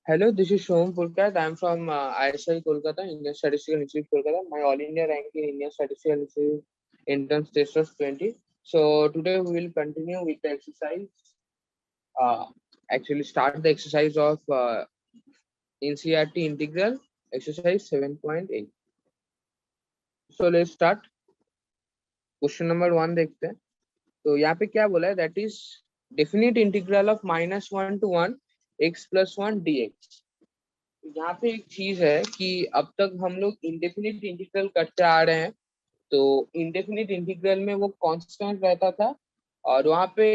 Hello, this is Shom Purkat. I'm from ISI Kolkata, Indian Statistical Institute Kolkata. My all India rank in Indian Statistical Institute entrance test was 20. So today we will continue with the exercise. Uh, Actually, start the exercise of NCERT integral exercise 7.8. So let's start. Question number 1 देखते हैं. तो यहाँ पे क्या बोला है, that is definite integral of -1 to 1 x+1 dx. यहाँ पे एक चीज है कि अब तक हम लोग इंडेफिनिट इंटीग्रल करते आ रहे हैं. तो इंडेफिनिट इंटीग्रल में वो कांस्टेंट रहता था और वहाँ पे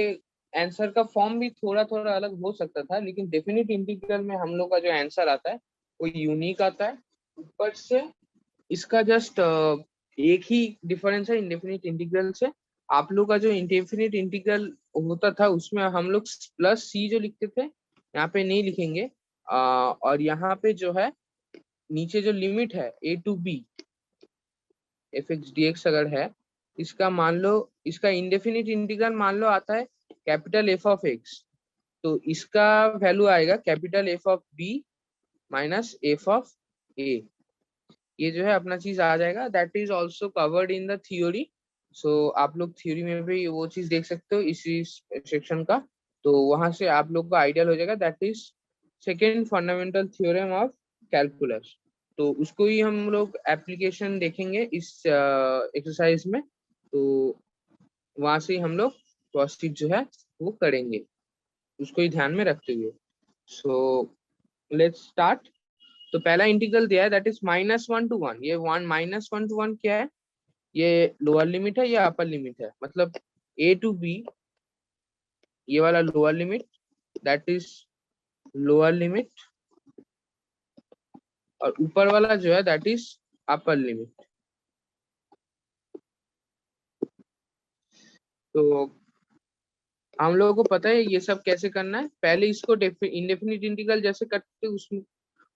आंसर का फॉर्म भी थोड़ा थोड़ा अलग हो सकता था, लेकिन डेफिनिट इंटीग्रल में हम लोग का जो आंसर आता है वो यूनिक आता है. ऊपर से इसका जस्ट एक ही डिफरेंस है इंडेफिनिट इंटीग्रल से. आप लोग का जो इंडेफिनिट इंटीग्रल होता था उसमें हम लोग प्लस सी जो लिखते थे यहाँ पे नहीं लिखेंगे. और यहाँ पे जो है नीचे जो लिमिट है a to b f(x) dx अगर है, इसका मान लो, इसका इंडेफिनिट इंटीग्रल मान लो आता है कैपिटल एफ ऑफ एक्स. तो इसका वैल्यू आएगा capital F of B minus F of A. ये जो है अपना चीज आ जाएगा. That is also covered in the theory. सो आप लोग थ्योरी में भी वो चीज देख सकते हो इसी सेक्शन का. तो वहां से आप लोग को आइडियल हो जाएगा. That is second fundamental theorem of calculus. तो उसको ही हम लोग एप्लीकेशन देखेंगे इस एक्सरसाइज में. तो वहां से ही हम लोग प्रोसीड जो है वो करेंगे उसको ही ध्यान में रखते हुए. So let's start. तो पहला इंटीग्रल दिया है दैट इज -1 to 1. ये -1 to 1 क्या है, ये लोअर लिमिट है या अपर लिमिट है, मतलब a to b ये वाला lower limit that is lower limit और ऊपर वाला जो है दैट इज अपर लिमिट. तो हम लोगों को पता है ये सब कैसे करना है. पहले इसको इंडेफिनिट इंटीग्रल जैसे करते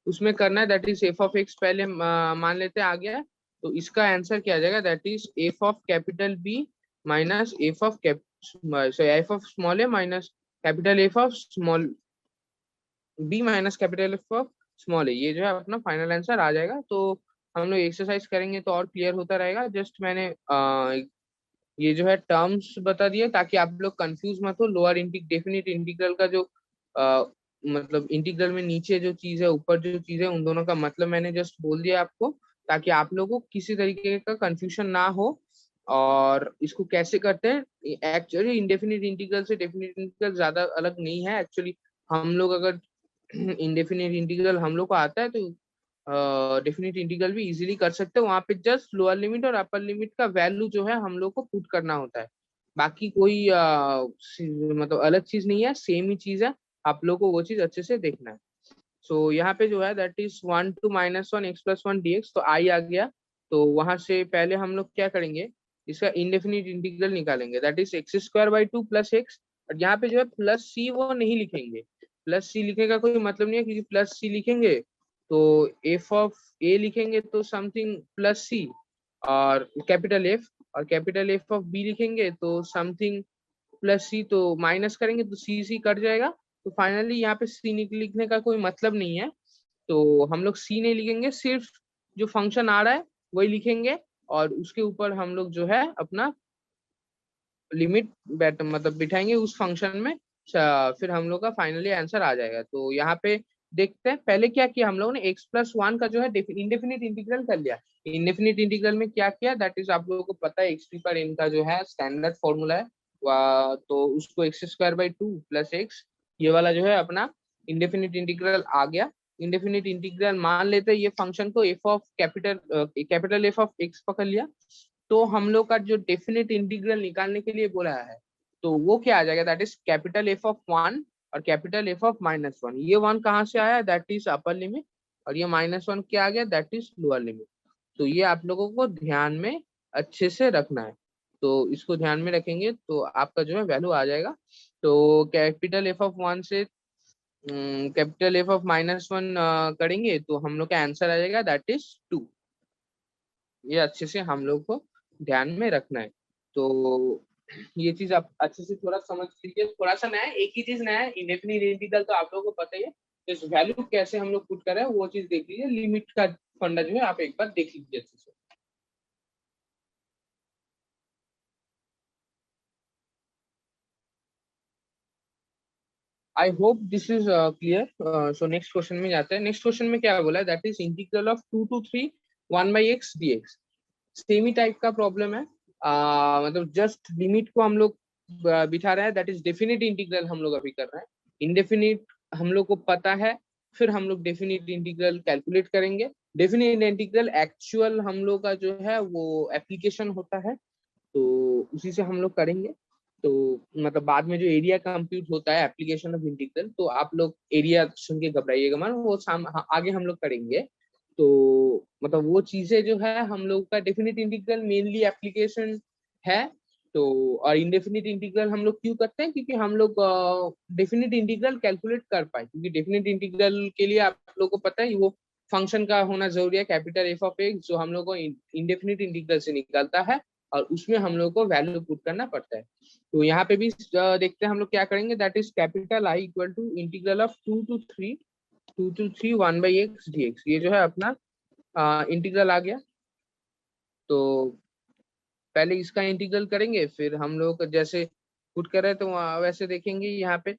उसमें करना है. That is F of x पहले मान लेते हैं आ गया. तो इसका आंसर क्या आ जाएगा, that is F of capital B minus F of F of small A minus capital F of small B minus capital F of small A. ये जो है अपना फाइनल आंसर आ जाएगा. तो हम लोग एक्सरसाइज करेंगे तो और क्लियर होता रहेगा. जस्ट मैंने ये जो है टर्म्स बता दिए ताकि आप लोग कंफ्यूज मत हो. लोअर डेफिनिट इंटीग्रल का जो मतलब इंटीग्रल में नीचे जो चीज है ऊपर जो चीज है उन दोनों का मतलब मैंने जस्ट बोल दिया आपको, ताकि आप लोगों को किसी तरीके का कंफ्यूजन ना हो. और इसको कैसे करते हैं, एक्चुअली इंडेफिनिट इंटीग्रल से डेफिनिट इंटीग्रल ज्यादा अलग नहीं है. एक्चुअली हम लोग अगर इंडेफिनिट इंटीग्रल हम लोग को आता है तो डेफिनिट इंटीग्रल भी इजीली कर सकते हैं. वहां पे जस्ट लोअर लिमिट और अपर लिमिट का वैल्यू जो है हम लोग को पुट करना होता है. बाकी कोई मतलब अलग चीज नहीं है, सेम ही चीज है. आप लोग को वो चीज अच्छे से देखना है. सो यहाँ पे जो है that is 1 to -1 x+1 dx. तो आई आ गया. तो वहां से पहले हम लोग क्या करेंगे, इसका इंडेफिनिट इंटीग्रल निकालेंगे. That is x² 2 + x. और यहाँ पे जो है प्लस सी वो नहीं लिखेंगे. प्लस सी लिखने का कोई मतलब नहीं है, क्योंकि प्लस सी लिखेंगे तो एफ ऑफ ए लिखेंगे तो समथिंग प्लस सी और कैपिटल एफ, और कैपिटल एफ ऑफ बी लिखेंगे तो समथिंग प्लस सी. तो माइनस करेंगे तो सी कट जाएगा. तो फाइनली यहाँ पे सी लिखने का कोई मतलब नहीं है. तो हम लोग सी नहीं लिखेंगे, सिर्फ जो फंक्शन आ रहा है वही लिखेंगे और उसके ऊपर हम लोग जो है अपना लिमिट मतलब बिठाएंगे उस फंक्शन में. फिर हम लोग का फाइनली आंसर आ जाएगा. तो यहाँ पे देखते हैं पहले क्या किया हम लोगों ने, x+1 का जो है इंडेफिनिट इंटीग्रल कर लिया. इंडेफिनिट इंटीग्रल में क्या किया, दैट इज आप लोगों को पता है x⁴n का जो है स्टैंडर्ड फॉर्मूला है. तो उसको x² 2 + x ये वाला जो है अपना इंडेफिनिट इंटीग्रल आ गया. इंडेफिनिट इंटीग्रल मान लेते हैं ये फंक्शन को F of capital F of x पकड़ लिया. तो हम लोग का जो डेफिनेट इंटीग्रल निकालने के लिए बोला है तो वो क्या आ जाएगा, that is capital F of 1 और कैपिटल एफ ऑफ -1. ये 1 कहाँ से आया, दैट इज अपर लिमिट, और ये -1 क्या आ गया, दैट इज लोअर लिमिट. तो ये आप लोगों को ध्यान में अच्छे से रखना है. तो इसको ध्यान में रखेंगे तो आपका जो है वैल्यू आ जाएगा. तो कैपिटल एफ ऑफ 1 से कैपिटल एफ ऑफ -1 करेंगे तो हम लोग का आंसर आ जाएगा दैट इज 2. ये अच्छे से हम लोग को ध्यान में रखना है. तो ये चीज आप अच्छे से थोड़ा समझ लीजिए. थोड़ा सा नया है, एक ही चीज नया है, इंडेफिनिट इंटीग्रल तो आप लोगों को पता ही है. इस वैल्यू कैसे हम लोग पुट कर रहे हैं वो चीज देख लीजिए। लिमिट का फंडा जो है आप एक बार देख लीजिए अच्छे से। आई hope this is clear. So next question में जाते हैं। नेक्स्ट क्वेश्चन में क्या बोला है, that is integral of 2 to 3 1 by x dx। Semi type का प्रॉब्लम है। मतलब जस्ट लिमिट को हम लोग बिठा रहे हैं, दैट इज डेफिनेट इंटीग्रल हम लोग अभी कर रहे हैं। इंडेफिनिट हम लोग को पता है, फिर हम लोग डेफिनेट इंटीग्रल कैलकुलेट करेंगे। डेफिनेट इंटीग्रल एक्चुअल हम लोग का जो है वो एप्लीकेशन होता है, तो उसी से हम लोग करेंगे। तो मतलब बाद में जो एरिया कंप्यूट होता है एप्लीकेशन ऑफ इंटीग्रल, तो आप लोग एरिया सुन के घबराइएगा मान, वो आगे हम लोग करेंगे। तो मतलब वो चीजें जो है हम लोग का डेफिनेट इंटीग्रल मेनली एप्लीकेशन है। तो और इंडेफिनिट इंटीग्रल हम लोग क्यों करते हैं, क्योंकि हम लोग डेफिनेट इंटीग्रल कैलकुलेट कर पाए, क्योंकि डेफिनेट इंटीग्रल के लिए आप लोग को पता है वो फंक्शन का होना जरूरी है, कैपिटल एफ ऑफ एक्स, जो हम लोग को इंडेफिनिट इंटीग्रल से निकलता है और उसमें हम लोग को वैल्यू पुट करना पड़ता है। तो यहाँ पे भी देखते हैं हम लोग क्या करेंगे, that is capital I equal to integral of 2 to 3 1 by x dx। ये जो है अपना इंटीग्रल आ गया। तो पहले इसका इंटीग्रल करेंगे, फिर हम लोग जैसे पुट कर रहे हैं तो वैसे देखेंगे यहाँ पे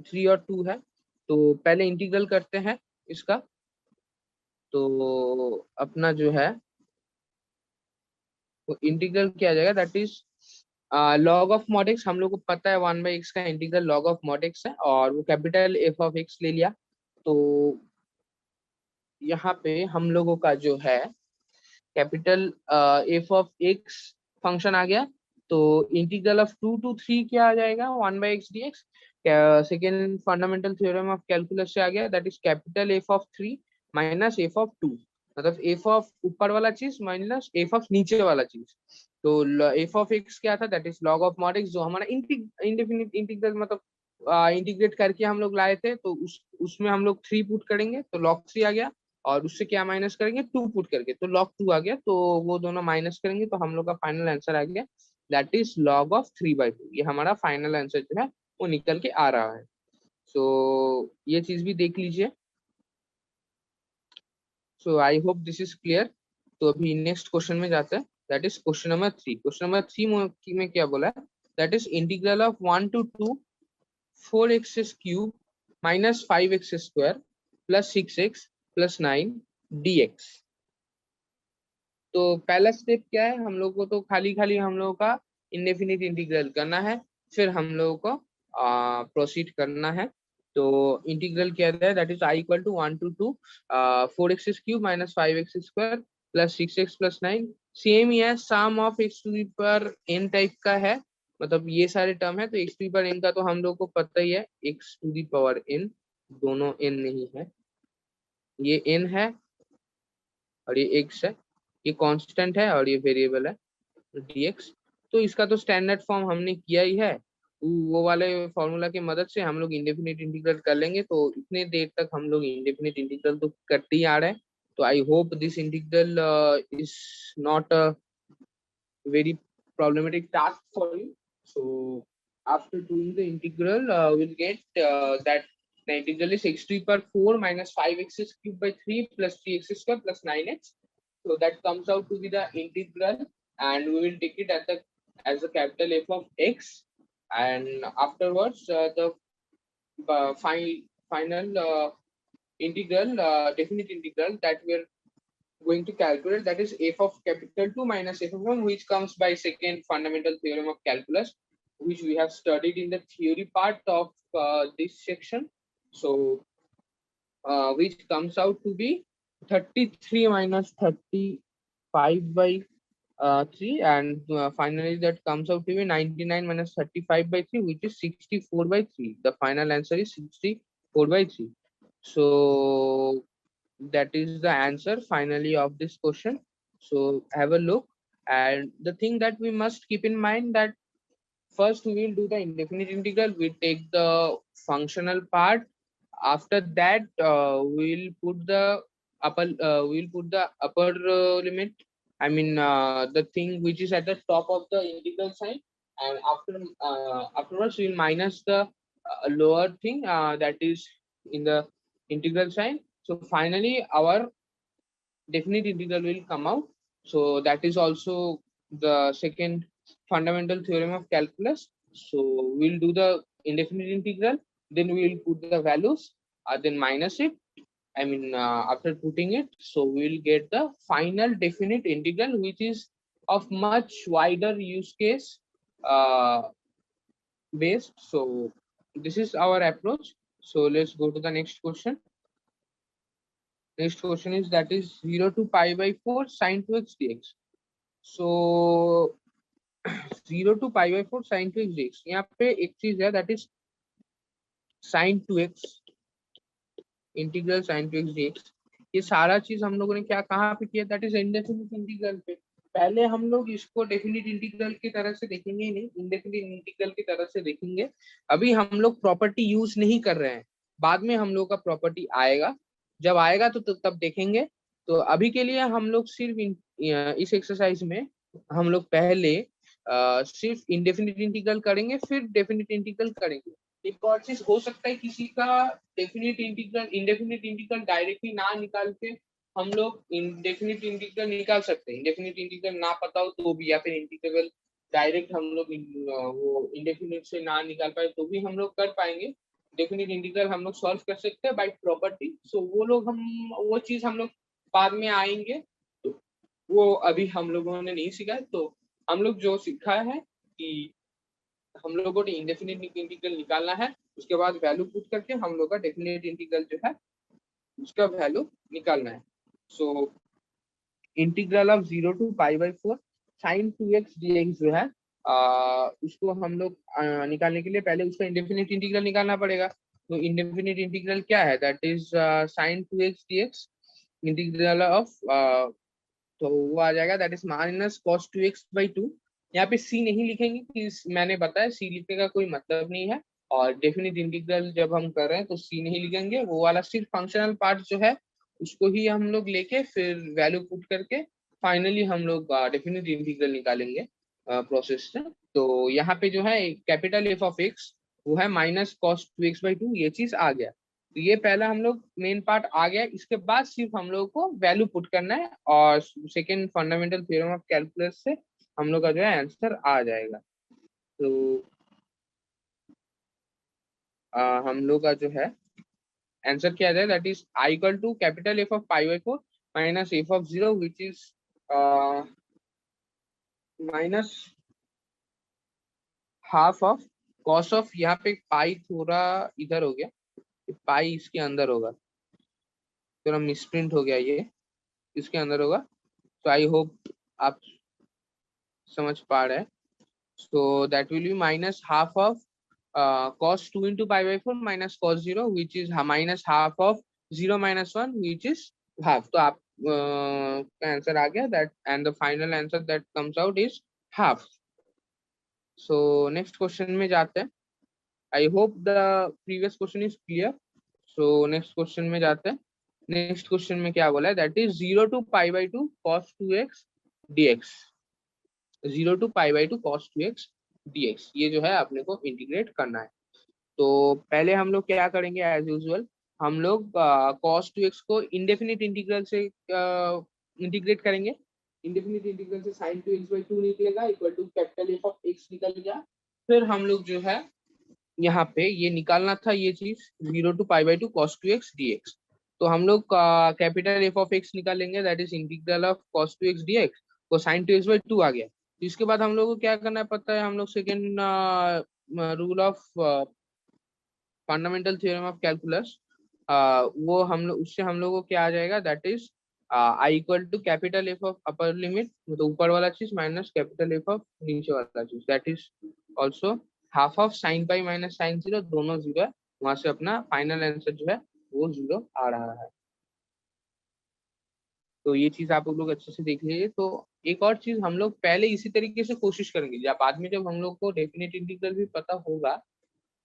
3 और 2 है। तो पहले इंटीग्रल करते हैं इसका। तो अपना जो है वो इंटीग्रल क्या आ जाएगा, that is log of mod x. हम लोग को पता है 1 by x का integral log of mod x है, और वो कैपिटल एफ ऑफ एक्स ले लिया। तो यहाँ पे हम लोगों का जो है capital F of X function आ गया। तो इंटीग्रल ऑफ 2 to 3 क्या आ जाएगा, 1 by x dx। Second fundamental theorem of calculus से आ गया, that is capital F of 3 minus F of 2। मतलब एफ ऑफ ऊपर वाला चीज माइनस एफ ऑफ नीचे वाला चीज। तो एफ ऑफ एक्स क्या था, that is log of mod x, जो हमारा इंडेफिनिट इंटीग्रल मतलब इंटीग्रेट करके हम लोग लाए थे। तो उसमें हम लोग 3 पुट करेंगे तो लॉग 3 आ गया, और उससे क्या माइनस करेंगे 2 पुट करके तो log 2 आ गया। तो वो दोनों माइनस करेंगे तो हम लोग का फाइनल आंसर आ गया, दैट इज log ऑफ 3/2। ये हमारा फाइनल आंसर जो है वो निकल के आ रहा है। सो ये चीज भी देख लीजिए। So I hope this is clear. तो अभी नेक्स्ट क्वेश्चन में जाते हैं, that is question number 3। Question number 3 में क्या बोला है, that is integral of 1 to 2 4x cube minus 5x square plus 6x plus 9 dx। तो पहला स्टेप क्या है, हम लोग को तो खाली खाली हम लोगों का इंडेफिनिट इंटीग्रल करना है, फिर हम लोगों को प्रोसीड करना है। तो इंटीग्रल क्या है, that is I equal to 1 to 2 4x cube minus 5x square plus 6x plus 9। Same ही है, sum of X to the power n type का है। मतलब ये सारे टर्म है, तो X to the power n का तो हम लोग को पता ही है, X to the power n दोनों n नहीं है, ये n है और ये x है। ये कांस्टेंट है और ये वेरिएबल है dx। तो इसका तो स्टैंडर्ड फॉर्म हमने किया ही है, वो वाले फॉर्मूला की मदद से हम लोग इंडेफिनिट इंटीग्रल कर लेंगे। तो इतने देर तक हम लोग इंडेफिनिट इंटीग्रल तो करते ही आ रहे हैं। तो आई hope this integral is not a very problematic task for you. So after doing the integral, we'll get that the integral is x to the power 4 minus 5x cubed by 3 plus 3x square plus 9x. So that comes out to be the integral, and we will take it as a capital F of x. And afterwards, the final integral, definite integral that we are going to calculate, that is f of capital 2 minus f of 1, which comes by second fundamental theorem of calculus, which we have studied in the theory part of this section. So which comes out to be 33 minus 35 by 3, and finally that comes out to be 99 minus 35 by 3, which is 64 by 3. The final answer is 64 by 3. So that is the answer finally of this question. So have a look. And the thing that we must keep in mind, that first we will do the indefinite integral, we take the functional part. After that we'll put the upper limit, I mean the thing which is at the top of the integral sign, and afterwards we'll minus the lower thing that is in the integral sign. So finally our definite integral will come out. So that is also the second fundamental theorem of calculus. So we'll do the indefinite integral, then we will put the values, then minus it. I mean, after putting it, so we'll get the final definite integral, which is of much wider use case uh, based. So this is our approach. So let's go to the next question. Next question is that is 0 to pi by 4 sine 2x dx. So 0 to pi by 4 sine 2x dx. यहाँ पे एक चीज है that is sine 2x integral sin 2x dx. ये सारा चीज हम लोगों ने क्या कहाँ पे किया, दैट इज इंडेफिनिट इंटीग्रल पे. पहले हम लोग इसको डेफिनिट इंटीग्रल की तरह से देखेंगे ही नहीं, इंडेफिनिट इंटीग्रल की तरह से देखेंगे. अभी हम लोग प्रॉपर्टी यूज नहीं कर रहे हैं, बाद में हम लोग का प्रॉपर्टी आएगा. जब आएगा तो तब देखेंगे. तो अभी के लिए हम लोग सिर्फ इस एक्सरसाइज में हम लोग पहले सिर्फ इंडेफिनिट इंटीग्रल करेंगे, फिर डेफिनिट इंटीग्रल करेंगे. एक और चीज हो सकता है किसी का definite integral indefinite integral directly ना निकाल के हम लोग इंडेफिनिट इंटीग्रल निकाल सकते हैं. इंडेफिनिट इंटीग्रल ना पता हो तो भी, या फिर इंटीग्रल डायरेक्ट हम लोग वो इंडेफिनिट से ना निकाल पाए तो भी हम लोग कर पाएंगे. डेफिनिट इंटीग्रल हम लोग सॉल्व कर सकते हैं बाय प्रॉपर्टी. सो वो चीज हम लोग बाद में आएंगे. तो वो अभी हम लोगों ने नहीं सीखा है. तो हम लोग जो सीखा है कि हम लोगों ने इंडेफिनिट इंटीग्रल निकालना है, उसके बाद वैल्यू पुट करके हम लोग का डेफिनिट इंटीग्रल जो है उसका वैल्यू निकालना है. So integral of 0 to pi by 4 sine 2x dx जो है उसको हम लोग निकालने के लिए पहले उसका इंडेफिनिट इंटीग्रल निकालना पड़ेगा. तो इंडेफिनिट इंटीग्रल क्या है, that is sign 2x dx integral of, तो वो आ जाएगा that is minus cos 2x by 2. यहाँ पे c नहीं लिखेंगे कि मैंने बताया c लिखने का कोई मतलब नहीं है. और डेफिनिट इंटीग्रल जब हम कर रहे हैं तो c नहीं लिखेंगे, वो वाला सिर्फ फंक्शनल पार्ट जो है उसको ही हम लोग लेके फिर वैल्यू पुट करके फाइनली हम लोग डेफिनिट इंटीग्रल निकालेंगे प्रोसेस से. तो यहाँ पे जो है कैपिटल एफ ऑफ एक्स वो है माइनस cos 2x बाई 2, ये चीज आ गया. तो ये पहला हम लोग मेन पार्ट आ गया. इसके बाद सिर्फ हम लोग को वैल्यू पुट करना है और second fundamental theorem of calculus से हम लोग का जो है आंसर आ जाएगा. तो हम लोग का जो है आंसर क्या आ जाएगा, that is I equal to capital F of pi by 4 minus F of 0 which is minus half of cos of, यहाँ पे पाई थोड़ा इधर हो गया, पाई इसके अंदर होगा, थोड़ा मिसप्रिंट हो गया, ये इसके अंदर होगा. तो आई होप आप समझ पा रहे हैं. So that will be minus half of cos 2 into pi by 4 minus cos 0 which is minus half of 0 minus 1 which is half. तो आप का आंसर आ गया that, and the final answer that comes out is half. So next question में जाते हैं. I hope the previous question is clear. So next question में जाते हैं. नेक्स्ट क्वेश्चन में क्या बोला है, that is 0 to pi by 2 cos 2x dx. 0 to pi by 2 cos 2x dx ये जो है अपने को इंटीग्रेट करना है. तो पहले हम लोग क्या करेंगे, एज यूजुअल हम लोग cos 2x को इंडेफिनिट इंटीग्रल से इंटीग्रेट करेंगे. इंडेफिनिट इंटीग्रल से sin 2x बाई 2 निकलेगा equal to capital F of x निकल गया. फिर हम लोग जो है यहाँ पे ये निकालना था ये चीज 0 to pi by 2 cos 2x dx. तो हम लोग कैपिटल एफ ऑफ x निकालेंगे, that is integral of cos 2x dx. तो sin 2x बाई 2 आ गया. तो इसके बाद हम लोग को क्या करना है पता है, हम लोग second rule of fundamental theorem of calculus, वो हम लोग उससे हम लोग को क्या आ जाएगा, that is I equal to capital F of upper limit, मतलब ऊपर वाला चीज माइनस कैपिटल एफ ऑफ नीचे वाला चीज, that is also half of sine pi minus sine 0, दोनों 0 है. वहां से अपना फाइनल आंसर जो है वो 0 आ रहा है. तो ये चीज आप लोग अच्छे से देख लीजिए. तो एक और चीज हम लोग पहले इसी तरीके से कोशिश करेंगे, जब बाद में जब हम लोग को डेफिनेट इंटीग्रल भी पता होगा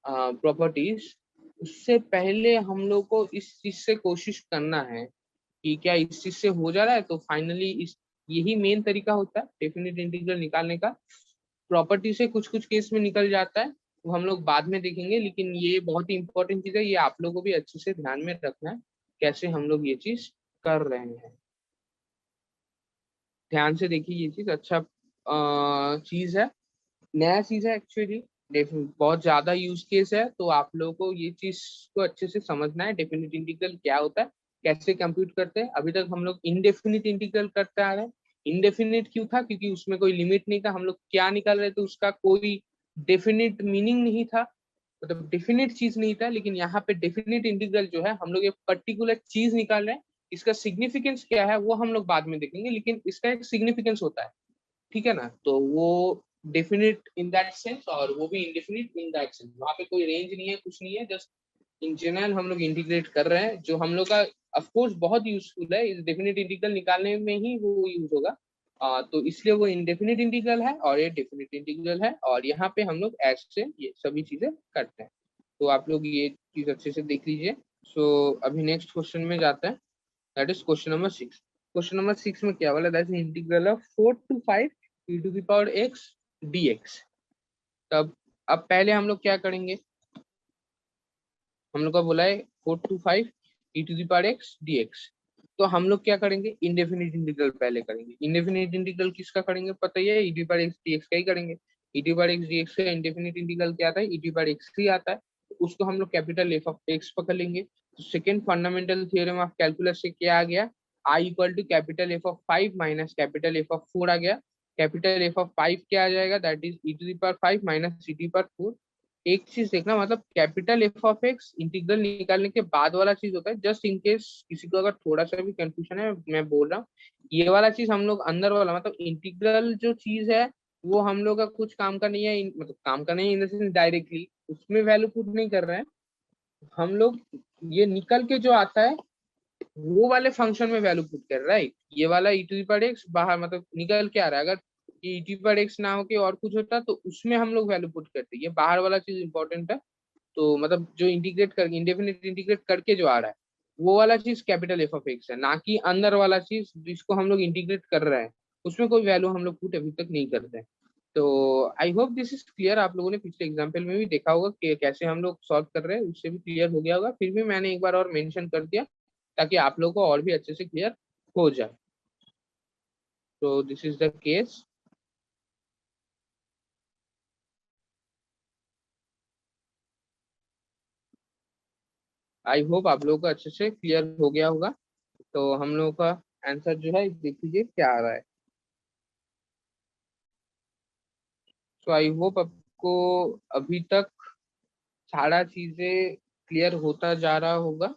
प्रॉपर्टीज, उससे पहले हम लोग को इस चीज से कोशिश करना है कि क्या इस चीज से हो जा रहा है. तो फाइनली इस यही मेन तरीका होता है डेफिनेट इंटीग्रल निकालने का. प्रॉपर्टी से कुछ कुछ केस में निकल जाता है, वो हम लोग बाद में देखेंगे, लेकिन ये बहुत ही इंपॉर्टेंट चीज है, ये आप लोगों को भी अच्छे से ध्यान में रखना है कैसे हम लोग ये चीज कर रहे हैं। ध्यान से देखिए, ये चीज अच्छा चीज है, नया चीज है एक्चुअली, बहुत ज्यादा यूज केस है, तो आप लोगों को ये चीज को अच्छे से समझना है डेफिनेट इंटीग्रल क्या होता है, कैसे कंप्यूट करते हैं। अभी तक हम लोग इनडेफिनिट इंटीग्रल करते आ रहे हैं। इनडेफिनिट क्यों था? क्योंकि उसमें कोई लिमिट नहीं था, हम लोग क्या निकाल रहे थे उसका कोई डेफिनिट मीनिंग नहीं था, मतलब डेफिनिट चीज नहीं था। लेकिन यहाँ पे डेफिनिट इंटीग्रल जो है, हम लोग एक पर्टिकुलर चीज निकाल रहे हैं, इसका सिग्निफिकेंस क्या है वो हम लोग बाद में देखेंगे, लेकिन इसका एक सिग्निफिकेंस होता है, ठीक है ना। तो वो डेफिनिट इन दैट सेंस, और वो भी इंडेफिनिट इन दैट सेंस, वहां पे कोई रेंज नहीं है, कुछ नहीं है, जस्ट इन जनरल हम लोग इंटीग्रेट कर रहे हैं, जो हम लोग का ऑफ कोर्स बहुत यूजफुल है, इस डेफिनिट इंटीग्रल निकालने में ही वो यूज होगा। तो इसलिए वो इंडेफिनिट इंटीग्रल है और ये डेफिनिट इंटीग्रल है, और यहाँ पे हम लोग ऐसे ये सभी चीजें करते हैं। तो आप लोग ये चीज अच्छे से देख लीजिए। सो अभी नेक्स्ट क्वेश्चन में जाते हैं, that is question number 6। Question number 6 में क्या बोला? That is integral of 4 to 5 e to the power x dx। तब अब पहले हम लोग क्या करेंगे, हम लोग का बोला है 4 to 5 e to the power x dx, तो हम लोग क्या करेंगे, इंडेफिनिट इंटीग्रल पहले करेंगे। इंडेफिनिट इंटीग्रल किसका करेंगे पता ही है, e to the power x dx का ही करेंगे। e to the power x dx का इंडेफिनिट इंटीग्रल क्या आता है, e to the power x ही आता है, तो उसको हम लोग कैपिटल एफ ऑफ एक्स पकड़ लेंगे। तो second fundamental theorem of calculus से क्या आ गया, i equal to capital F of 5 minus capital F of 4 आ गया। कैपिटल एफ ऑफ 5 क्या आ जाएगा, that is e to the power 5 minus e to the power 4। एक चीज देखना, मतलब capital F of x integral निकालने के बाद वाला चीज होता है, जस्ट इन केस किसी को अगर थोड़ा सा भी कंफ्यूजन है, मैं बोल रहा हूँ, ये वाला चीज हम लोग अंदर वाला, मतलब इंटीग्रल जो चीज है वो हम लोग का कुछ काम का नहीं है, मतलब काम का नहीं है इन द सेंस डायरेक्टली उसमें वैल्यू पुट नहीं कर रहे हैं हम लोग, ये निकल के जो आता है वो वाले फंक्शन में वैल्यू पुट कर, राइट। ये वाला ई टू दी पावर एक्स बाहर मतलब निकल के आ रहा है, अगर ई टू दी पावर एक्स ना हो के और कुछ होता तो उसमें हम लोग वैल्यू पुट करते, ये बाहर वाला चीज इंपॉर्टेंट है। तो मतलब जो इंटीग्रेट कर इंडेफिनिट इंटीग्रेट करके जो आ रहा है वो वाला चीज कैपिटल एफ ऑफ एक्स है, ना कि अंदर वाला चीज जिसको हम लोग इंटीग्रेट कर रहे हैं उसमें कोई वैल्यू हम लोग पुट अभी तक नहीं करते हैं। तो आई होप दिस इज क्लियर। आप लोगों ने पिछले एग्जाम्पल में भी देखा होगा कि कैसे हम लोग सॉल्व कर रहे हैं, उससे भी क्लियर हो गया होगा, फिर भी मैंने एक बार और मेंशन कर दिया ताकि आप लोगों को और भी अच्छे से क्लियर हो जाए। तो this is the case. I hope आप लोगों को अच्छे से क्लियर हो गया होगा। तो हम लोगों का आंसर जो है देख लीजिए क्या आ रहा है। तो आई होप आपको अभी तक सारा चीजें क्लियर होता जा रहा होगा।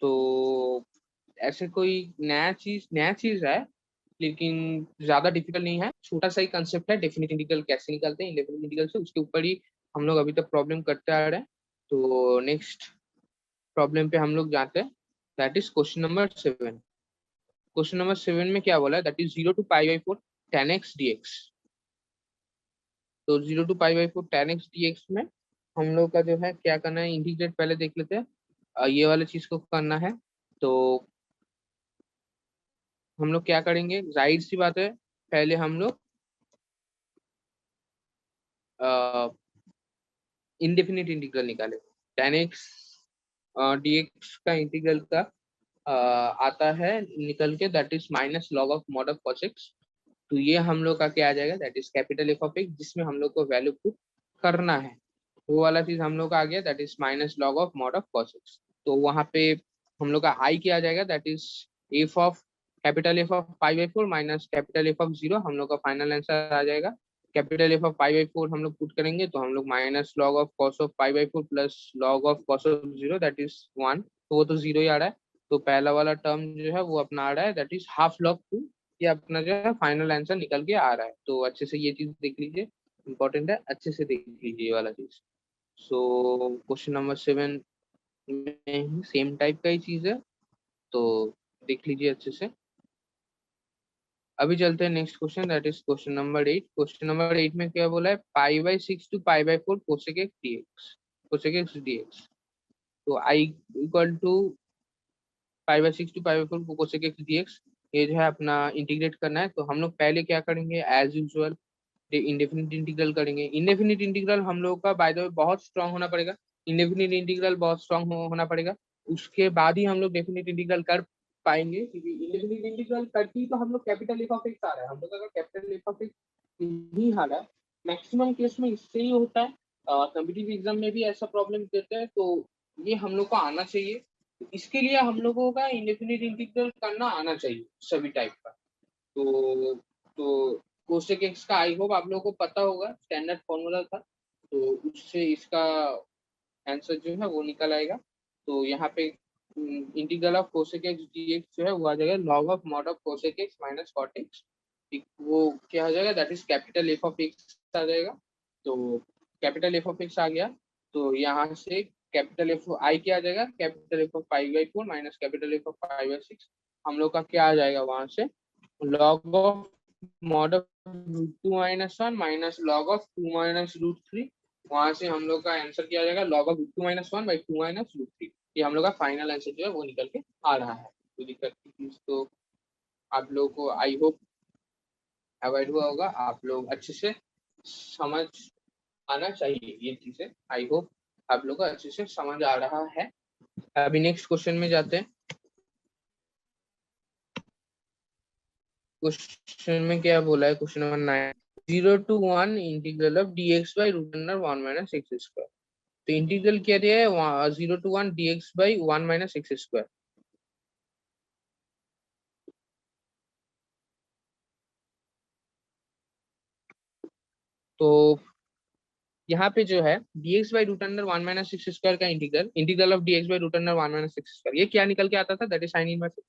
तो ऐसे कोई नया चीज है, लेकिन ज्यादा डिफिकल्ट नहीं है, छोटा सा ही कंसेप्ट है, डेफिनेट इंटीग्रल कैसे निकालते हैं इंडेफिनिट इंटीग्रल से, उसके ऊपर ही हम लोग अभी तक प्रॉब्लम करते आ रहे हैं। तो नेक्स्ट प्रॉब्लम पे हम लोग जाते हैं, that is question number 7। Question number 7 में क्या बोला है, that is 0 to π/4 tan x dx। तो 0 to π/4 tan x dx में हम लोग का जो है क्या करना है, इंटीग्रेट पहले देख लेते हैं। ये वाले चीज को करना है, तो हम लोग क्या करेंगे, जाहिर सी बात है पहले हम लोग इंडेफिनिट इंटीग्रल निकाले। tan x dx का इंटीग्रल का आता है निकल के, that is minus log of mod of cos x। तो ये हम लोग का क्या आ जाएगा, that is capital F of x, जिसमें हम लोग को वैल्यू पुट करना है, वो वाला चीज हम लोग का आ गया, that is minus log of mod of cos x। तो वहां पे हम लोग का आई क्या आ जाएगा, that is F of capital F of 5/4 minus capital F of 0, हम लोग का फाइनल आंसर आ जाएगा। कैपिटल एफ ऑफ 5/4 हम लोग पुट करेंगे, तो हम लोग minus log of cos of 5/4 plus log of cos of 0, that is 1, तो वो तो 0 ही आ रहा है। तो पहला वाला टर्म जो है वो अपना आ रहा है, दैट इज हाफ लॉग 2। ये अपना जो है फाइनल आंसर निकल के आ रहा है। तो अच्छे से ये चीज देख लीजिए, इंपॉर्टेंट है, अच्छे से देख लीजिए ये वाला चीज। सो क्वेश्चन नंबर 7 में सेम टाइप का ही चीज है, तो देख लीजिए अच्छे से। अभी चलते हैं next question, that is question number 8। Question number 8 में क्या बोला है, π/6 to π/4 cosec x dx, cosec x dx। तो i equal to π/6 to π/4 cosec x dx, ये जो है अपना इंटीग्रेट करना है। तो हम लोग पहले क्या करेंगे, एज यूजुअल इंडेफिनिट इंटीग्रल करेंगे। इंडेफिनिट इंटीग्रल हम लोग का बाय द वे बहुत स्ट्रांग होना पड़ेगा, इंडेफिनिट इंटीग्रल बहुत स्ट्रांग होना पड़ेगा, उसके बाद ही हम लोग डेफिनिट इंटीग्रल कर पाएंगे, क्योंकि इंडेफिनिट इंटीग्रल करके ही तो हम लोग कैपिटल एफ ऑफ एक्स आ रहा है। हम लोग अगर कैपिटल एफ ऑफ एक्स नहीं आ रहा है, मैक्सिमम केस में इससे ही होता है, कॉम्पिटिटिव एग्जाम में भी ऐसा प्रॉब्लम देते हैं, तो ये हम लोग को आना चाहिए। इसके लिए हम लोगों का इंडेफिनिट इंटीग्रल करना आना चाहिए सभी टाइप का। तो कोसेक एक्स का आई होप आप लोगों को पता होगा, स्टैंडर्ड फॉर्मूला था, तो उससे इसका आंसर जो है वो निकल आएगा। तो यहाँ पे integral of cosec X dx जो है वो आ जाएगा log of mod of cosec X minus cot X, वो क्या हो जाएगा, that is capital F of X आ जाएगा। तो कैपिटल एफ ऑफ एक्स आ गया, तो यहाँ से कैपिटल एफ आई क्या आ जाएगा, capital F of pi by 4 minus capital F of pi by 6, हम लोग का क्या आ जाएगा वहां से, log of mod of root two minus one minus log of two minus root three, वहां से हम लोग का आंसर क्या आ जाएगा, log of root two minus one by two minus root three. ये हम लोग का फाइनल आंसर जो है वो निकल के आ रहा है। कोई दिक्कत की चीज तो आप लोगों को आई होप अवॉइड हुआ होगा, आप लोग अच्छे से समझ आना चाहिए ये चीजें, आई होप आप लोग को अच्छे से समझ आ रहा है। अभी नेक्स्ट क्वेश्चन में जाते हैं। क्वेश्चन में क्या बोला है, question number 9, 0 to 1 integral of dx by root under 1 minus X square. तो इंटीग्रल क्या दिया है, 0 to 1 dx by 1 minus X square. तो यहाँ पे जो है dx by root under 1 minus X square का integral, integral of dx by root under 1 minus X square, ये क्या निकल के आता था, दैट इज साइन इनवर्स।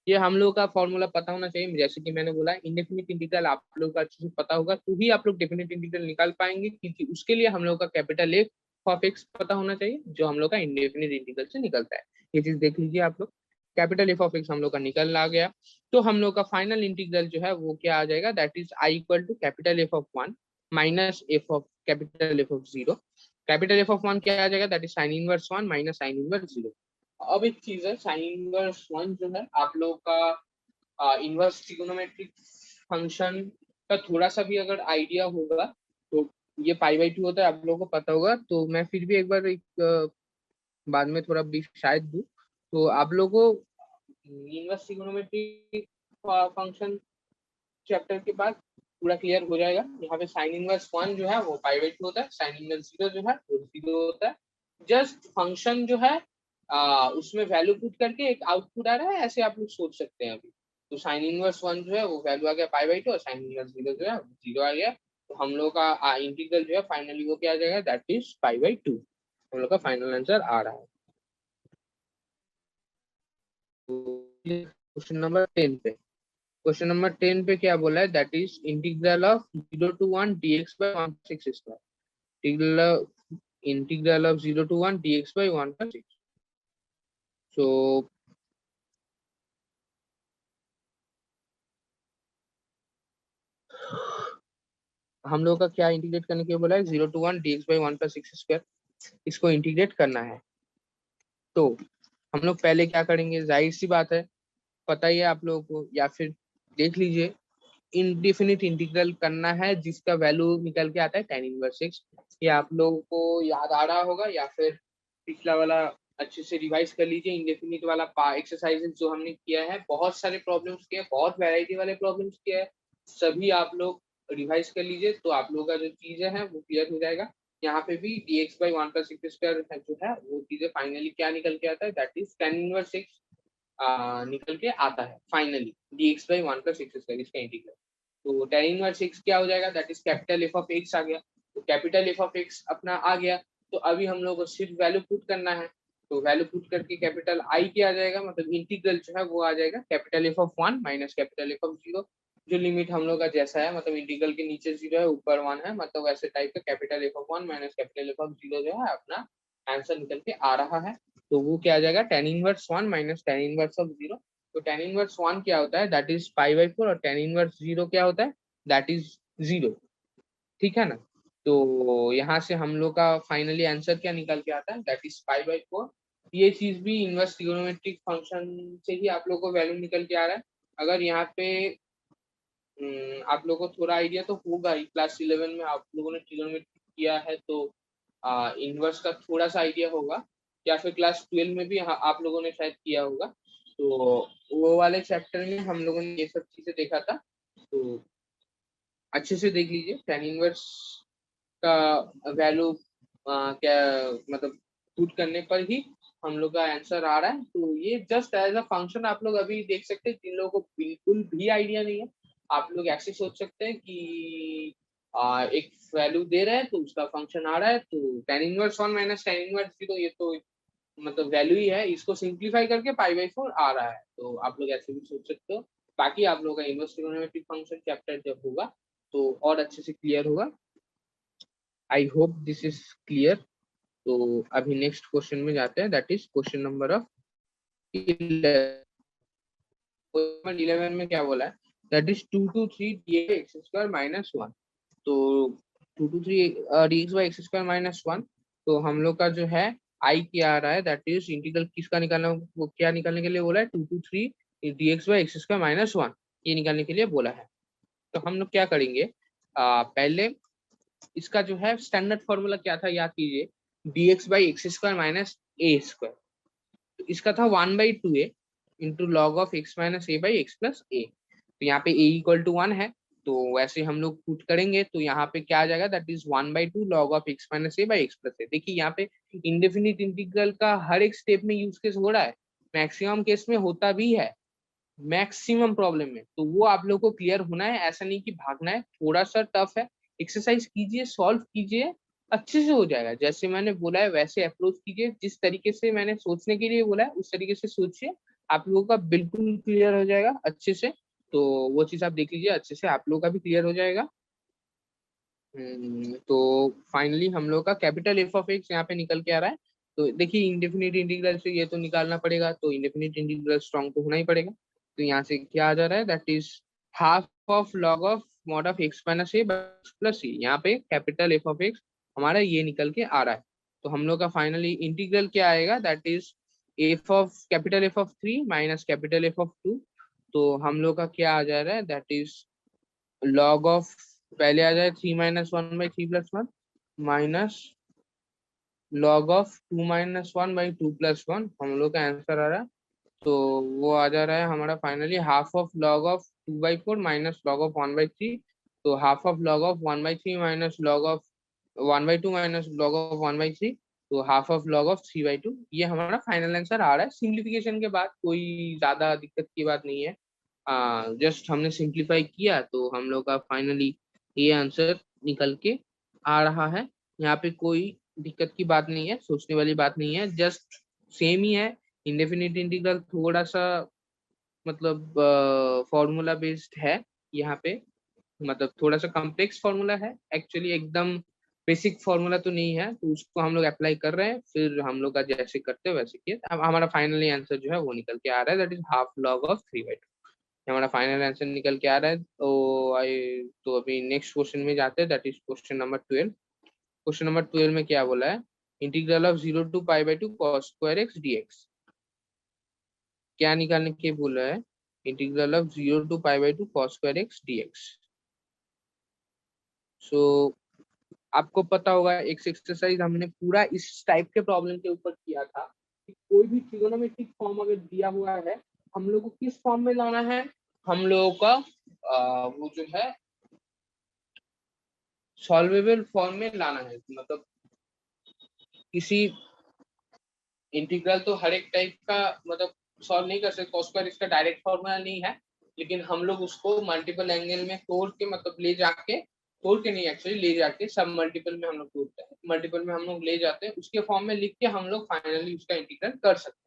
ये हम लोग का फॉर्मूला पता होना चाहिए, जैसे कि मैंने बोला इंडेफिनिट इंटीग्रल आप लोग का अच्छे से पता होगा तो ही आप लोग डेफिनिट इंटीग्रल निकाल पाएंगे, क्योंकि उसके लिए हम लोग का कैपिटल एफ ऑफ एक्स पता होना चाहिए, जो हम लोग का इंडेफिनिट इंटीग्रल से निकलता है। ये चीज देख लीजिए आप लोग, कैपिटल एफ ऑफ एक्स हम लोग का निकल आ गया, तो हम लोग का फाइनल इंटीग्रल जो है वो क्या आ जाएगा, that is I equal to capital F of one minus F of capital F of zero. Capital F of one क्या आ जाएगा, that is sine inverse one minus sine inverse zero. अब एक चीज है, साइन इनवर्स वन जो है आप लोग का इनवर्स ट्रिगोनोमेट्रिक फंक्शन का थोड़ा सा भी अगर आइडिया होगा तो ये पाई बाई टू होता है, आप लोगों को पता होगा, तो मैं फिर भी एक बार बाद में थोड़ा ब्रीफ शायद दूं, तो आप लोगों को इनवर्स ट्रिगोनोमेट्रिक फंक्शन चैप्टर के बाद पूरा क्लियर हो जाएगा। यहाँ पे साइन इनवर्स वन जो है वो पाई बाई टू होता है, साइन इनवर्स जीरो जो है वो जीरो होता है। जस्ट फंक्शन जो है उसमें वैल्यू पुट करके एक आउटपुट आ रहा है, ऐसे आप लोग सोच सकते हैं अभी। तो साइन इनवर्स वन जो है वो वैल्यू आ गया पाई बाई टू, और साइन इनवर्स जीरो जो है जीरो आ गया, तो हम लोग का इंटीग्रल जो है फाइनली वो क्या आ जाएगा, that is pi by two. हम लोग का फाइनल आंसर आ रहा है। क्वेश्चन नंबर 10 पे, क्वेश्चन नंबर 10 पे क्या बोला है, that is integral of 0 to 1 dx by 1 plus x square, integral of 0 to 1 dx by 1 plus x। सो हम लोग का क्या इंटीग्रेट करने के लिए बोला है, 0 to 1 dx by 1 plus x square, इसको इंटीग्रेट करना है। तो हम लोग पहले क्या करेंगे, जाहिर सी बात है, पता ही है आप लोगों को, या फिर देख लीजिए, इनडिफिनिट इंटीग्रल करना है जिसका वैल्यू निकल के आता है tan इनवर्स x। ये आप लोगों को याद आ रहा होगा, या फिर पिछला वाला अच्छे से रिवाइज कर लीजिए, इंडेफिनिट वाला एक्सरसाइजेस जो हमने किया है, बहुत सारे प्रॉब्लम्स किए हैं, बहुत वैरायटी वाले प्रॉब्लम्स किए हैं, सभी आप लोग रिवाइज कर लीजिए, तो आप लोगों का जो चीजें हैं वो क्लियर हो जाएगा। यहाँ पे भी dx by 1 plus x square जो है वो चीजें फाइनली क्या निकल के आता है, that is tan inverse x निकल के आता है finally, dx by 1 plus x square इसका इंटीग्रल। तो tan इनवर्स x क्या हो जाएगा, that is capital F of X आ गया, तो कैपिटल एफ ऑफ एक्स अपना आ गया, तो अभी हम लोग को सिर्फ वैल्यू पुट करना है, तो वैल्यू पुट करके कैपिटल आई क्या आ जाएगा, मतलब इंटीग्रल जो है वो आ जाएगा capital F of one minus capital F of zero, जो लिमिट हम लोग का जैसा है, मतलब इंटीग्रल के नीचे जीरो है ऊपर वन है, मतलब वैसे टाइप का capital F of one minus capital F of zero जो है अपना आंसर निकल के आ रहा है। तो वो क्या आ जाएगा, tan inverse one minus tan inverse of zero. तो tan इनवर्स वन क्या होता है, that is pi by four, और tan इनवर्स जीरो क्या होता है, दैट इज जीरो। ठीक है ना। तो यहाँ से हम लोग का फाइनली आंसर क्या निकल के आता है, that is pi by four. ये चीज भी इनवर्स ट्रिगोनोमेट्रिक फंक्शन से ही आप लोग को वैल्यू निकल के आ रहा है। अगर यहाँ पे आप लोगों को थोड़ा आइडिया तो होगा ही, क्लास 11 में आप लोगों ने ट्रिग्नोमेट्री किया है तो इनवर्स का थोड़ा सा आइडिया होगा, या फिर क्लास 12 में भी आप लोगों ने शायद किया होगा। तो वो वाले चैप्टर में हम लोगों ने ये सब चीजें देखा था, तो अच्छे से देख लीजिए। tan इनवर्स का वैल्यू क्या मतलब पुट करने पर ही हम लोग का आंसर आ रहा है। तो ये जस्ट एज अ फंक्शन आप लोग अभी देख सकते हैं, जिन लोगों को बिल्कुल भी आइडिया नहीं है आप लोग ऐसे सोच सकते हैं कि एक वैल्यू दे रहे हैं तो उसका फंक्शन आ रहा है, तो tan inverse 1 minus tan inverse 0 ये तो मतलब वैल्यू ही है, इसको सिंप्लीफाई करके π/4 आ रहा है, तो आप लोग ऐसे भी सोच सकते हो। बाकी आप लोगों का इनवर्स ट्रिग्नोमेट्रिक फंक्शन चैप्टर जब होगा तो और अच्छे से क्लियर होगा। आई होप दिस इज क्लियर। तो अभी नेक्स्ट क्वेश्चन में जाते हैं, that is question number of 11 में क्या बोला है, दैट इज 2 to 3 dx² - 1। तो 2 to 3 dx/x² - 1, तो हम लोग का जो है आई क्या आ रहा है, दैट इज इंटीग्रल किसका निकालना, वो क्या निकालने के लिए बोला है, 2 to 3 dx/x² - 1 ये निकालने के लिए बोला है। तो हम लोग क्या करेंगे, पहले इसका जो है स्टैंडर्ड फॉर्मूला क्या था याद कीजिए, dx/x² - a²। तो इसका था 1/2a into log of x minus a by X plus A. तो यहाँ पे a इक्वल टू 1 है, तो वैसे हम लोग पुट करेंगे तो यहाँ पे क्या आ जाएगा, that is 1/2 log of x minus a by X plus A. देखिए यहाँ पे इंडेफिनिट इंटीग्रल का हर एक स्टेप में यूज केस हो रहा है, मैक्सिमम केस में होता भी है, मैक्सिमम प्रॉब्लम में। तो वो आप लोग को क्लियर होना है, ऐसा नहीं कि भागना है, थोड़ा सा टफ है, एक्सरसाइज कीजिए, सॉल्व कीजिए, अच्छे से हो जाएगा। जैसे मैंने बोला है वैसे अप्रोच कीजिए, जिस तरीके से मैंने सोचने के लिए बोला है उस तरीके से सोचिए, आप लोगों का बिल्कुल क्लियर हो जाएगा अच्छे से। तो वो चीज आप देख लीजिए, अच्छे से आप लोगों का भी क्लियर हो जाएगा। तो फाइनली हम लोग का कैपिटल एफ ऑफ एक्स यहाँ पे निकल के आ रहा है। तो देखिए इंडेफिनिट इंटीग्रल से ये तो निकालना पड़ेगा, तो इंडेफिनिट इंटीग्रल स्ट्रॉन्ग तो होना ही पड़ेगा। तो यहाँ से क्या आ जा रहा है, that is half of log of mod of X minus A plus C. यहाँ पे कैपिटल एफ ऑफ एक्स हमारा ये निकल के आ रहा है। तो हम लोग का फाइनली इंटीग्रल क्या आएगा, that is F of capital F of 3 minus capital F of 2। तो हम लोग का क्या आ जा रहा है, दैट इज लॉग ऑफ, पहले आ जाए 3 - 1/3 + 1 माइनस लॉग ऑफ 2 - 1/2 + 1, हम लोग का आंसर आ रहा है। तो वो आ जा रहा है हमारा finally half of log of 2/4 minus log of 1/3। तो half of log of 1/3 minus log of 1/2 minus log of 1/3, तो हाफ ऑफ लॉग ऑफ 3/2। ये हमारा फाइनल आंसर आ रहा है। सिंप्लीफिकेशन के बाद कोई ज्यादा दिक्कत की बात नहीं है, जस्ट हमने सिंप्लीफाई किया तो हम लोग का फाइनली ये आंसर निकल के आ रहा है। यहाँ पे कोई दिक्कत की बात नहीं है, सोचने वाली बात नहीं है, जस्ट सेम ही है। इंडेफिनिट इंटीग्रल थोड़ा सा मतलब फॉर्मूला बेस्ड है यहाँ पे, मतलब थोड़ा सा कॉम्प्लेक्स फॉर्मूला है एक्चुअली, एकदम बेसिक फॉर्मूला तो नहीं है। तो उसको हम लोग अप्लाई कर रहे हैं, फिर हम लोग का जैसे करते हैं वैसे किए। अब हमारा फाइनली आंसर जो है वो निकल के आ रहा है, that is half log of 3/2। हमारा फाइनल आंसर निकल के आ रहा है। तो अभी नेक्स्ट क्वेश्चन में जाते हैं, that is question number 12। Question number 12 में क्या बोला है, integral of 0 to π/2 cos square x dx। क्या निकालने के बोला है, integral of 0 to π/2 cos square x dx। सो आपको पता होगा एक एक्सरसाइज हमने पूरा इस टाइप के प्रॉब्लम के ऊपर किया था कि कोई भी ट्रिगोनोमेट्रिक फॉर्म अगर दिया हुआ है, हम लोग को किस फॉर्म में लाना है, हम लोगों का वो जो है सॉल्वेबल फॉर्म में लाना है। मतलब किसी इंटीग्रल तो हर एक टाइप का मतलब सॉल्व नहीं कर सकते, cos स्क्वायर इसका डायरेक्ट फॉर्मूला नहीं है, लेकिन हम लोग उसको मल्टीपल एंगल में तोड़ के मतलब ले जाके, तोड़ के नहीं एक्चुअली ले जाके सब मल्टीपल में हम लोग तोड़ते हैं, मल्टीपल में हम लोग ले जाते हैं, उसके फॉर्म में लिख के हम लोग फाइनली उसका इंटीग्रल कर सकते हैं।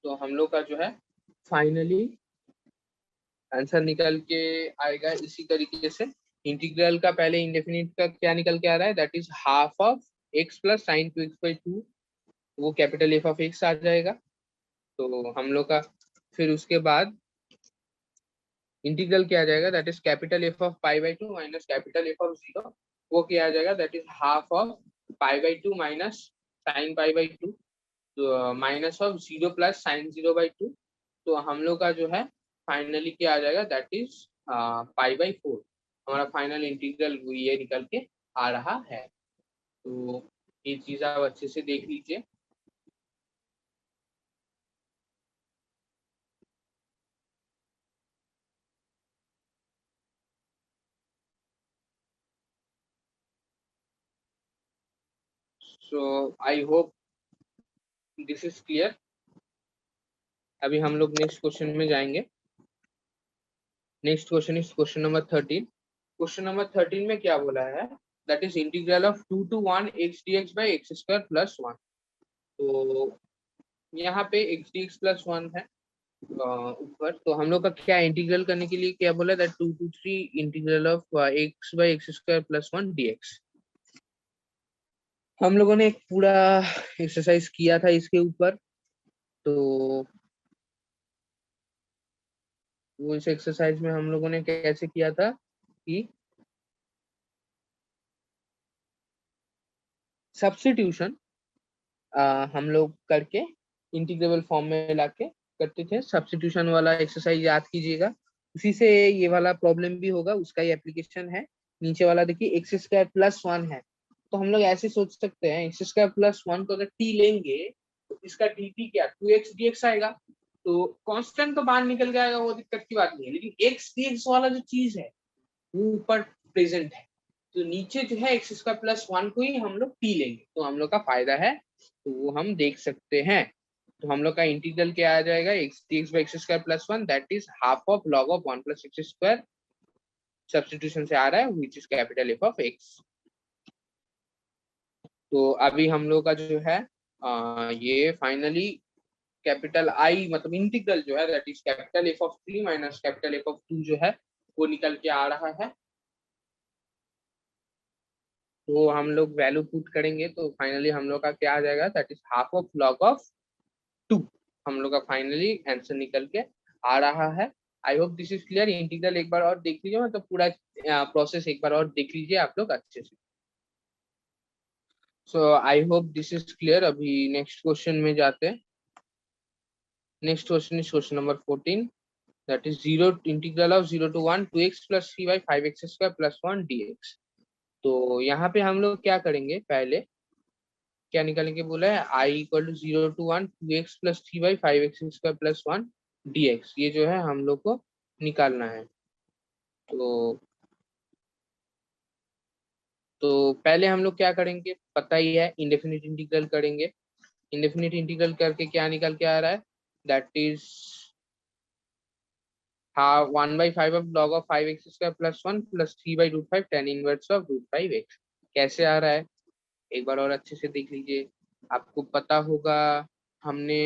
तो हम लोग का जो है फाइनली आंसर निकल के आएगा इसी तरीके से। इंटीग्रल का पहले इंडेफिनिट का क्या निकल के आ रहा है, that is half of x plus sign 2x/2, वो कैपिटल एफ ऑफ एक्स आ जाएगा। तो हम लोग का फिर उसके बाद इंटीग्रल क्या आ जाएगा, that is capital F of π/2 minus capital F of 0, वो क्या आ जाएगा, that is half of π/2 minus sine π/2। तो माइनस ऑफ 0 प्लस साइन 0/2, तो हम लोग का जो है फाइनली क्या आ जाएगा, दैट इज π/4। हमारा फाइनल इंटीग्रल ये निकल के आ रहा है। तो ये चीज आप अच्छे से देख लीजिए। So I hope this is clear. अभी हम लोग नेक्स्ट क्वेश्चन में जाएंगे। Next question is question number 13। Question number 13 में क्या बोला है, that is integral of 2 to 1 x dx by x square plus 1। तो यहाँ पे x dx plus 1 है ऊपर, तो हम लोग का क्या इंटीग्रल करने के लिए क्या बोला, that 2 to 3 integral of x by x square plus 1 dx। हम लोगों ने एक पूरा एक्सरसाइज किया था इसके ऊपर। तो वो इस एक्सरसाइज में हम लोगों ने कैसे किया था कि सब्स्टिट्यूशन हम लोग करके इंटीग्रेबल फॉर्म में लाके करते थे। सब्स्टिट्यूशन वाला एक्सरसाइज याद कीजिएगा, उसी से ये वाला प्रॉब्लम भी होगा, उसका ही एप्लीकेशन है। नीचे वाला देखिए एक्स स्क्वायर प्लस 1 है, तो हम लोग ऐसे सोच सकते हैं एक्स स्क्वायर प्लस 1 को अगर टी लेंगे तो इसका डी टी क्या 2x dx आएगा। तो कांस्टेंट तो बाहर निकल जाएगा, वो दिक्कत की बात नहीं है, लेकिन एक्स dx वाला जो चीज है वो ऊपर प्रेजेंट है। तो नीचे जो है एक्स स्क्वायर प्लस 1 को ही हम लोग टी लेंगे, तो हम लोग का फायदा है, तो वो हम देख सकते हैं। तो हम लोग का इंटीग्रल क्या आ जाएगा, x D x by x square plus 1, that is half of log of 1 plus x square. Substitution से आ रहा है which is capital F of x. तो अभी हम लोग का जो है ये फाइनली कैपिटल आई मतलब इंटीग्रल जो है that is capital F of 3 minus capital F of 2 जो है वो निकल के आ रहा है। तो हम लोग वैल्यू पुट करेंगे तो फाइनली हम लोग का क्या आ जाएगा, that is half of log of 2। हम लोग का फाइनली आंसर निकल के आ रहा है। आई hope this is clear. Integral एक बार और देख लीजिए, मतलब पूरा प्रोसेस एक बार और देख लीजिए आप लोग अच्छे से। So I hope this is clear. अभी नेक्स्ट क्वेश्चन में जाते हैं। Next question is question number 14, that is zero integral of 0 to 1 2x plus 3y 5x square plus 1 dx। तो यहाँ पे हम लोग क्या करेंगे, पहले क्या निकालेंगे बोला है, आई equal to 0 to 1 2x plus 3y 5x square plus 1 dx। ये जो है हम लोग को निकालना है। तो पहले हम लोग क्या करेंगे, पता ही है, इंडेफिनिट इंटीग्रल करेंगे। इंडेफिनिट इंटीग्रल करके क्या निकल के आ रहा है, दैट इज हाँ 1/5 of log of 5x square plus 1 plus 3/√5 tan inverse of √5x। कैसे आ रहा है एक बार और अच्छे से देख लीजिए। आपको पता होगा हमने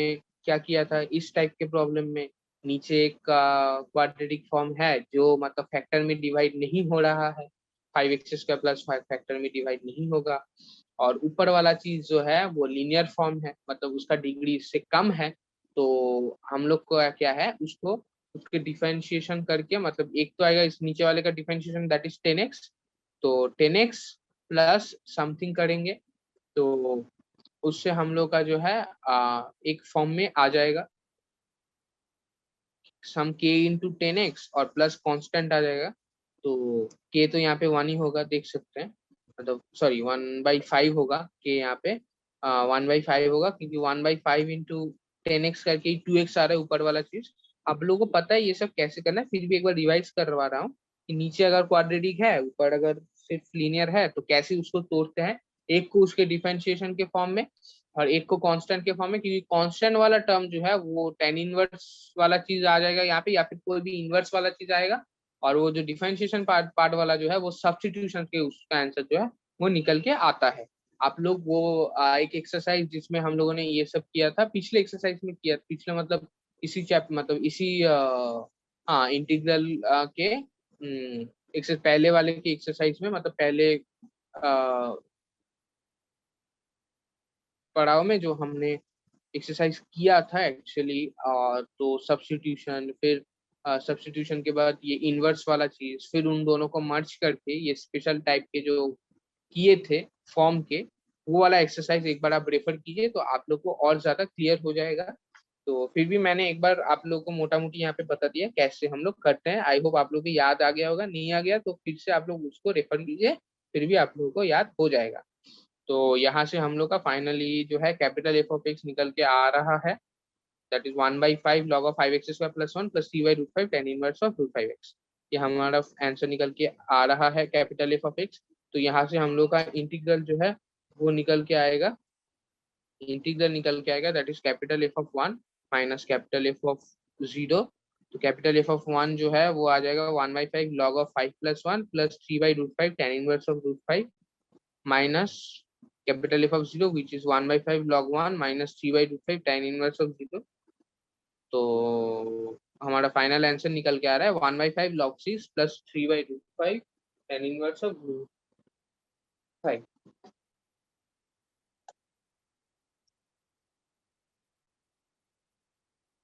क्या किया था इस टाइप के प्रॉब्लम में, नीचे एक क्वाड्रेटिक फॉर्म है जो मतलब फैक्टर में डिवाइड नहीं हो रहा है, 5x स्क्वायर प्लस 5 फैक्टर में डिवाइड नहीं होगा। और ऊपर वाला चीज जो है वो लीनियर फॉर्म है, मतलब उसका डिग्री इससे कम है। तो हम लोग को क्या है, उसको उसके डिफरेंशिएशन करके, मतलब एक तो आएगा इस नीचे वाले का डिफरेंशिएशन दैट इज 10x। तो 10x प्लस समथिंग करेंगे तो उससे हम लोग का जो है एक फॉर्म में आ जाएगा, सम k इंटू 10x और प्लस कांस्टेंट आ जाएगा। तो k तो यहाँ पे 1 ही होगा, देख सकते हैं, मतलब सॉरी 1/5 होगा k यहाँ पे 1/5 होगा, क्योंकि 1/5 इंटू 10x करके 2x आ रहा है ऊपर वाला चीज। आप लोगों को पता है ये सब कैसे करना है, फिर भी एक बार रिवाइज करवा रहा हूँ कि नीचे अगर क्वाड्रेटिक है ऊपर अगर सिर्फ लीनियर है तो कैसे उसको तोड़ते हैं, एक को उसके डिफरेंशिएशन के फॉर्म में और एक को कांस्टेंट के फॉर्म में, क्योंकि कांस्टेंट वाला टर्म जो है वो tan इनवर्स वाला चीज आ जाएगा यहाँ पे, या फिर कोई भी इनवर्स वाला चीज आएगा। और वो जो डिफरेंशिएशन पार्ट वाला जो है वो सब्स्टिट्यूशन के उसका आंसर जो है वो निकल के आता है। आप लोग वो एक एक्सरसाइज जिसमें हम लोगों ने ये सब किया था पिछले एक्सरसाइज में किया, पिछले मतलब इसी चैप्टर मतलब इसी हाँ इंटीग्रल के पहले वाले के एक्सरसाइज में, मतलब पहले पड़ाव में जो हमने एक्सरसाइज किया था एक्चुअली। तो सब्स्टिट्यूशन, फिर सब्स्टिट्यूशन के बाद ये इनवर्स वाला चीज, फिर उन दोनों को मर्ज करके ये स्पेशल टाइप के जो किए थे फॉर्म के, वो वाला एक्सरसाइज एक बार आप रेफर कीजिए तो आप लोग को और ज्यादा क्लियर हो जाएगा। तो फिर भी मैंने एक बार आप लोग को मोटा मोटी यहाँ पे बता दिया कैसे हम लोग करते हैं। आई होप आप लोग को याद आ गया होगा, नहीं आ गया तो फिर से आप लोग उसको रेफर कीजिए, फिर भी आप लोगों को याद हो जाएगा। तो यहाँ से हम लोग का फाइनली जो है कैपिटल एफ ऑफ एक्स निकल के आ रहा है, that is 1/5 log of 5x² + 1 + 3/√5 tan inverse of √5x। ये हमारा आंसर निकल के आ रहा है कैपिटल एफ ऑफ एक्स। तो यहाँ से हम लोग का इंटीग्रल जो है वो निकल के आएगा, इंटीग्रल निकल के आएगा that is capital F of 1 minus capital F of 0। तो कैपिटल एफ ऑफ 1 जो है वो आ जाएगा 1/5 log of 5 + 1 + 3/√5 tan inverse of √5 minus capital F of 0 which is 1/5 log 1 minus 3/√5 tan inverse of 0। तो हमारा फाइनल आंसर निकल के आ रहा है 1/5 log 6 + 3/√5 tan inverse of √5।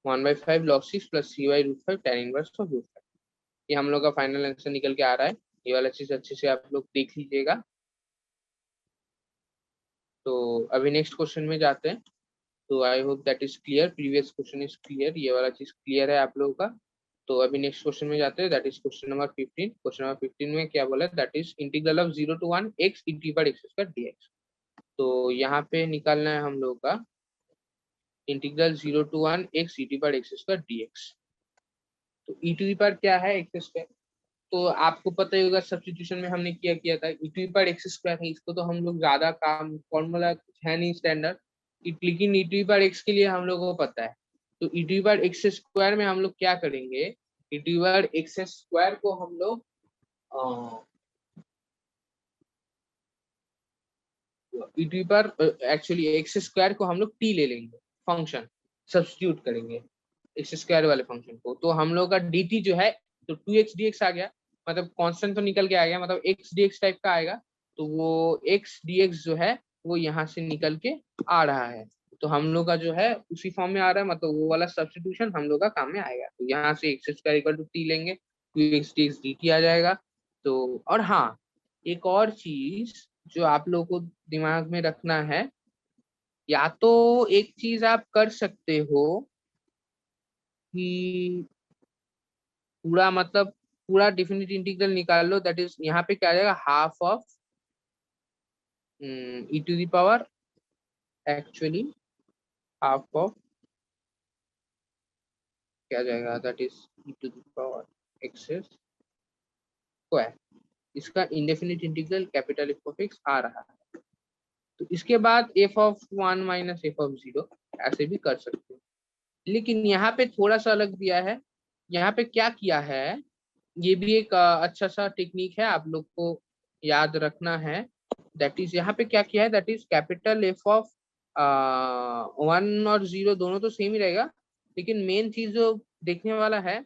1/5 log 6 + 3/√5 tan inverse of √5। ये हम लोग का फाइनल आंसर निकल के आ रहा है। ये वाला चीज अच्छे से आप लोग देख लीजिएगा। तो अभी नेक्स्ट क्वेश्चन में जाते हैं। तो I hope that is clear, previous question is clear, ये वाला चीज क्लियर है आप लोगों का। तो अभी नेक्स्ट क्वेश्चन में जाते हैं, that is question number 15। Question number 15 में क्या बोला है, that is integral of 0 to 1 x e⁻x² dx। तो यहाँ पे निकालना है हम लोग का integral 0 to 1 x e⁻x² dx। तो e⁻ क्या है x², तो आपको पता ही होगा सब्स्टिट्यूशन में हमने किया था e⁻x² है, इसको तो हम लोग ज्यादा काम फॉर्मूला कुछ है नहीं स्टैंडर्ड, लेकिन e⁻x के लिए हम लोगों को पता है। तो e⁻x² में हम लोग क्या करेंगे, e⁻x² को हम लोग एक्चुअली x² को हम लोग t ले लेंगे, फंक्शन सब्स्टिट्यूट करेंगे x² वाले फंक्शन को। तो हम लोग का dt जो है तो 2x dx आ गया, मतलब कांस्टेंट तो निकल के आ गया, मतलब x dx टाइप का आएगा। तो वो x dx जो है वो यहाँ से निकल के आ रहा है। तो हम लोग का जो है उसी फॉर्म में आ रहा है, मतलब वो वाला सब्स्टिट्यूशन हम लोग का काम में आएगा। तो यहाँ से x² = t लेंगे, 2x dx dt आ जाएगा। तो और हाँ, एक और चीज जो आप लोगों को दिमाग में रखना है, या तो एक चीज आप कर सकते हो कि पूरा मतलब पूरा डेफिनेट इंटीग्रल निकाल लो, दैट इज यहाँ पे क्या आ जाएगा half of e⁻, actually half of क्या आ जाएगा, दैट इज e⁻x²। इसका indefinite integral capital F of X आ रहा है। तो इसके बाद f(1 - f(0) ऐसे भी कर सकते हैं, लेकिन यहाँ पे थोड़ा सा अलग दिया है। यहाँ पे क्या किया है, ये भी एक अच्छा सा टेक्निक है, आप लोग को याद रखना है। दैट इज यहाँ पे क्या किया है, that is capital F of 1 और 0 दोनों तो सेम ही रहेगा, लेकिन मेन चीज जो देखने वाला है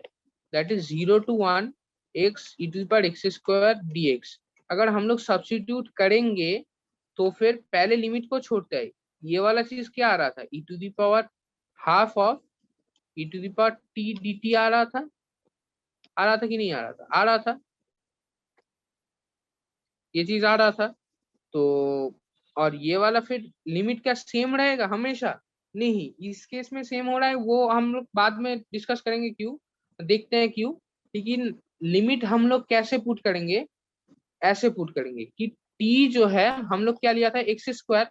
that is 0 to 1 x e⁻x² dx। अगर हम लोग सब्स्टिट्यूट करेंगे तो फिर पहले लिमिट को छोड़ते हैं, ये वाला चीज क्या आ रहा था, e⁻½ ऑफ e⁻t dt आ रहा था, कि नहीं आ रहा था, आ रहा था, ये चीज आ रहा था। तो और ये वाला फिर लिमिट क्या सेम रहेगा हमेशा, नहीं, इस केस में सेम हो रहा है, वो हम लोग बाद में डिस्कस करेंगे क्यों, देखते हैं क्यों। लेकिन लिमिट हम लोग कैसे पुट करेंगे, ऐसे पुट करेंगे कि t जो है हम लोग क्या लिया था x²,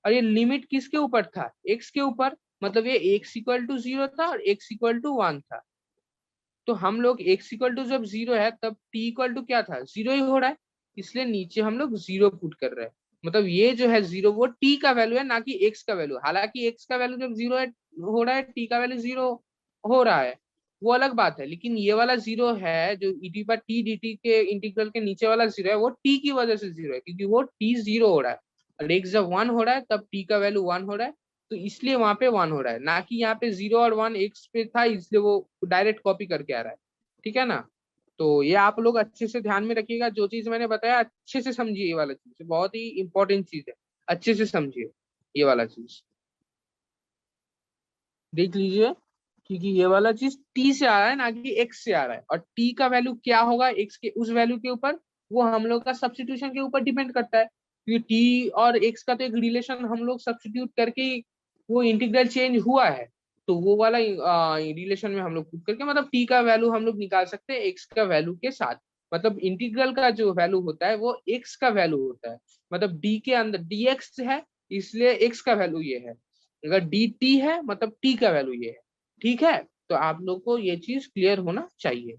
और ये लिमिट किसके ऊपर था, x के ऊपर, मतलब ये x = 0 था और x = 1 था। तो हम लोग x = जब 0 है तब t = क्या था, 0 ही हो रहा है, इसलिए नीचे हम लोग 0 पुट कर रहे हैं। मतलब ये जो है 0 वो t का वैल्यू है, ना कि x का वैल्यू। हालांकि x का वैल्यू जब 0 है हो रहा है, t का वैल्यू 0 हो रहा है, वो अलग बात है। लेकिन ये वाला 0 है जो e⁻t dt के इंटीग्रल के नीचे वाला 0 है, वो t की वजह से 0 है, क्योंकि वो t 0 हो रहा है और x जब 1 हो रहा है तब t का वैल्यू 1 हो रहा है, तो इसलिए वहां पे 1 हो रहा है, ना कि यहाँ पे 0 और 1 x पे था इसलिए वो डायरेक्ट कॉपी करके आ रहा है। ठीक है ना। तो ये आप लोग अच्छे से ध्यान में रखिएगा, जो चीज मैंने बताया अच्छे से समझिए, ये वाला चीज बहुत ही इंपॉर्टेंट चीज है, अच्छे से समझिए ये वाला चीज, देख लीजिए, क्योंकि ये वाला चीज t से आ रहा है ना कि x से आ रहा है, और t का वैल्यू क्या होगा x के उस वैल्यू के ऊपर, वो हम लोग का सब्स्टिट्यूशन के ऊपर डिपेंड करता है। क्योंकि टी और एक्स का तो एक रिलेशन हम लोग सब्स्टिट्यूट करके वो इंटीग्रल चेंज हुआ है, तो वो वाला रिलेशन में हम लोग पुट करके मतलब टी का वैल्यू हम लोग निकाल सकते हैं एक्स का वैल्यू के साथ। मतलब इंटीग्रल का जो वैल्यू होता है वो एक्स का वैल्यू होता है, मतलब डी के अंदर डी एक्स है इसलिए एक्स का वैल्यू ये है, अगर डी टी है मतलब टी का वैल्यू ये है। ठीक है, तो आप लोग को ये चीज क्लियर होना चाहिए।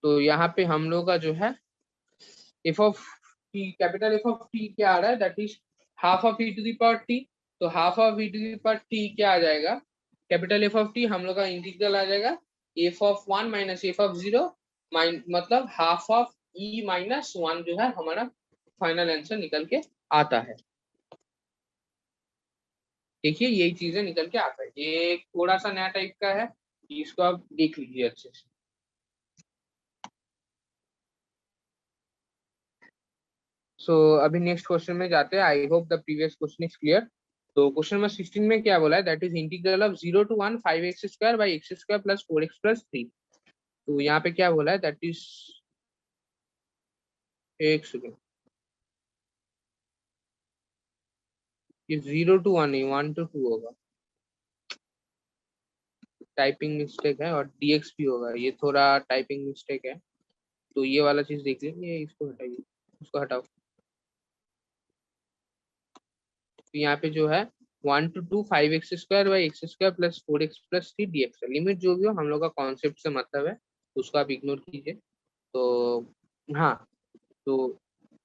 तो यहाँ पे हम लोग का जो है F of t, capital F of t क्या आ रहा है, that is half of e to the power t. तो half of e to the power t क्या आ जाएगा, कैपिटल एफ ऑफ टी हम लोग का इंटीग्रल आ जाएगा F of one minus F of zero, मतलब half of e minus one जो है हमारा फाइनल आंसर निकल के आता है। देखिए यही चीजें निकल के आता है, ये थोड़ा सा नया टाइप का है, इसको आप देख लीजिए अच्छे से। सो अभी नेक्स्ट क्वेश्चन में जाते हैं। I hope the previous question is clear. तो क्वेश्चन नंबर 16 में क्या बोला है, that is integral of 0 to 1 5x square by x square plus 4x plus 3। तो यहाँ पे क्या बोला है, दैट इज एक सेकेंड, ये 0 to 1 नहीं 1 to 2 होगा, टाइपिंग मिस्टेक है, और dx भी होगा, ये थोड़ा टाइपिंग मिस्टेक है। तो ये वाला चीज देख लीजिए, इसको हटाइए, उसको हटाओ। तो यहाँ पे जो है 1 to 2 5x square by x square plus 4x plus 3 dx है। लिमिट जो भी हो हम लोग का कॉन्सेप्ट से मतलब है, उसको आप इग्नोर कीजिए। तो हाँ, तो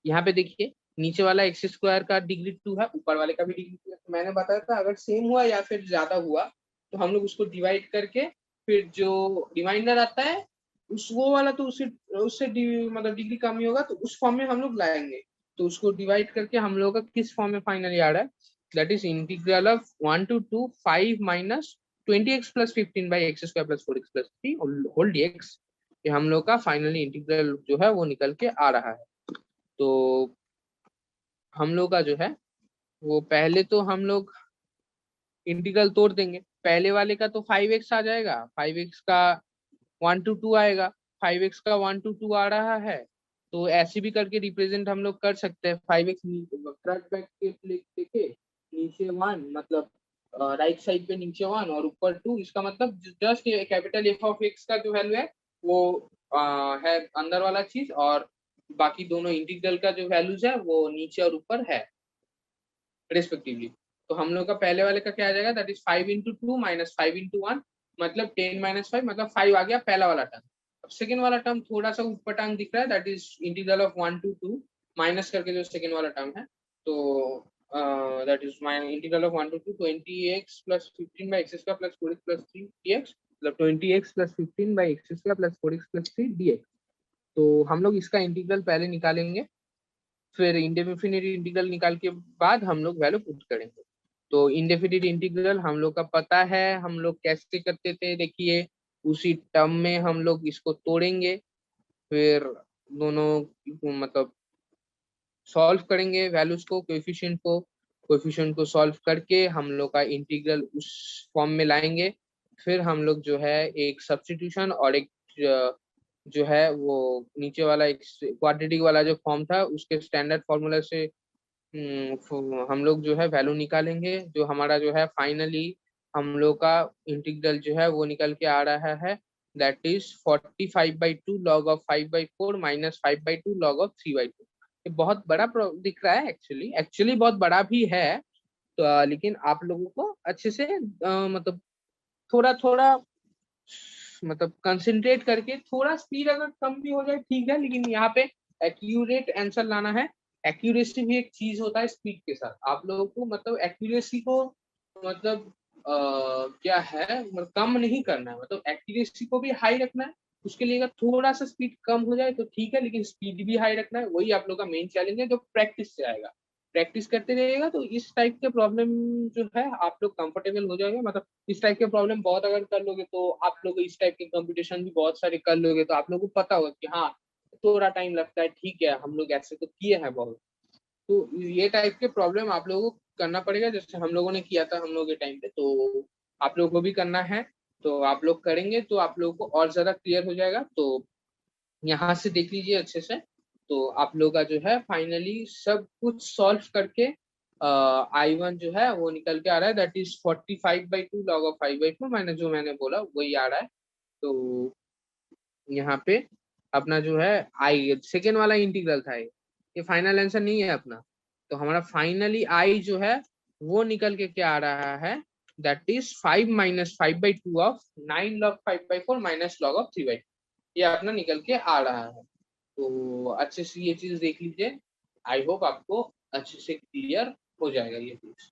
यहाँ पे देखिए नीचे वाला एक्स स्क्वायर का डिग्री 2 है, ऊपर वाले का भी डिग्री 2 है। तो मैंने बताया था अगर सेम हुआ या फिर ज्यादा हुआ तो हम लोग उसको डिवाइड करके फिर जो रिमाइंडर आता है उस वो वाला तो उससे उससे मतलब डिग्री कम ही होगा, तो उस फॉर्म में हम लोग लाएंगे। तो उसको डिवाइड करके हम लोग का किस फॉर्म में फाइनली आ रहा है, that is integral of 1 to 2 5 minus 20x plus 15 by x square plus 4x plus 3 whole dx। ये हम लोग का फाइनली इंटीग्रल जो है वो निकल के आ रहा है। तो हम लोग का जो है वो पहले तो हम लोग इंटीग्रल तोड़ देंगे, पहले वाले का तो 5x आ जाएगा, 5x का 1 to 2 आएगा, 5x का 1 to 2 आ रहा है। तो ऐसे भी करके रिप्रेजेंट हम लोग कर सकते हैं, 5x फ्रंट बैक के लेके नीचे 1 मतलब राइट साइड पे नीचे 1 और ऊपर 2, इसका मतलब just capital F of x का जो वैल्यू है वो है अंदर वाला चीज, और बाकी दोनों इंटीग्रल का जो वैल्यूज है वो नीचे और ऊपर है रेस्पेक्टिवली। तो हम लोग का पहले वाले का क्या आ जाएगा, that is 5 into 2 minus 5 into 1 मतलब 10 माइनस 5 मतलब 5 आ गया पहला वाला टर्म। अब सेकेंड वाला टर्म थोड़ा सा ऊपर टर्म दिख रहा है, that is integral of 1 to 2 minus करके जो सेकेंड वाला टर्म है। तो that is minus integral of 1 to 2 20x plus 15 by x square plus 4x plus 3 dx, मतलब 20x plus 15 by x square plus 4x plus 3 dx। तो हम लोग इसका इंटीग्रल पहले निकालेंगे, फिर इंडेफिनिट इंटीग्रल निकाल के बाद हम लोग वैल्यू पुट करेंगे। तो इंडेफिनिट इंटीग्रल हम लोग का पता है, हम लोग कैसे करते थे, देखिए उसी टर्म में हम लोग इसको तोड़ेंगे, फिर दोनों मतलब सॉल्व करेंगे वैल्यूज को, कोएफिशिएंट को सॉल्व करके हम लोग का इंटीग्रल उस फॉर्म में लाएंगे। फिर हम लोग जो है एक सब्स्टिट्यूशन और एक जो है वो नीचे वाला एक क्वाड्रेटिक वाला जो फॉर्म था उसके स्टैंडर्ड फॉर्मूला से हम लोग जो है वैल्यू निकालेंगे, जो हमारा जो है फाइनली हम लोग का इंटीग्रल जो है वो निकल के आ रहा है, that is 45/2 log of 5/4 minus 5/2 log of 3/2। ये बहुत बड़ा दिख रहा है, एक्चुअली बहुत बड़ा भी है। तो लेकिन आप लोगों को अच्छे से मतलब थोड़ा थोड़ा मतलब कंसंट्रेट करके, थोड़ा स्पीड अगर कम भी हो जाए ठीक है, लेकिन यहाँ पे एक्यूरेट आंसर लाना है। एक्यूरेसी भी एक चीज होता है स्पीड के साथ, आप लोगों को मतलब एक्यूरेसी को मतलब क्या है मतलब कम नहीं करना है, मतलब एक्यूरेसी को भी हाई रखना है। उसके लिए अगर थोड़ा सा स्पीड कम हो जाए तो ठीक है, लेकिन स्पीड भी हाई रखना है, वही आप लोग का मेन चैलेंज है जो प्रैक्टिस से आएगा। प्रैक्टिस करते रहिएगा तो इस टाइप के प्रॉब्लम जो है आप लोग कंफर्टेबल हो जाएंगे, मतलब इस टाइप के प्रॉब्लम बहुत अगर कर लोगे तो आप लोग इस टाइप के कंपटीशन भी बहुत सारे कर लोगे, तो आप लोगों को पता होगा कि हाँ थोड़ा टाइम लगता है, ठीक है हम लोग ऐसे तो किए हैं बहुत। तो ये टाइप के प्रॉब्लम आप लोगों को करना पड़ेगा, जैसे हम लोगों ने किया था हम लोग के टाइम पे, तो आप लोगों को भी करना है। तो आप लोग करेंगे तो आप लोगों को और ज्यादा क्लियर हो जाएगा। तो यहाँ से देख लीजिए अच्छे से। तो आप लोग का जो है फाइनली सब कुछ सॉल्व करके I1 जो है वो निकल के आ रहा है, that is 45/2 log of 5/4 minus जो मैंने बोला वही आ रहा है। तो यहाँ पे अपना जो है आई सेकेंड वाला इंटीग्रल था ये फाइनल आंसर नहीं है अपना। तो हमारा फाइनली आई जो है वो निकल के क्या आ रहा है, that is 5 minus 5/2 of 9 log 5/4 minus log of 3/4, ये अपना निकल के आ रहा है। तो अच्छे से ये चीज देख लीजिए। आई होप आपको अच्छे से क्लियर हो जाएगा ये चीज।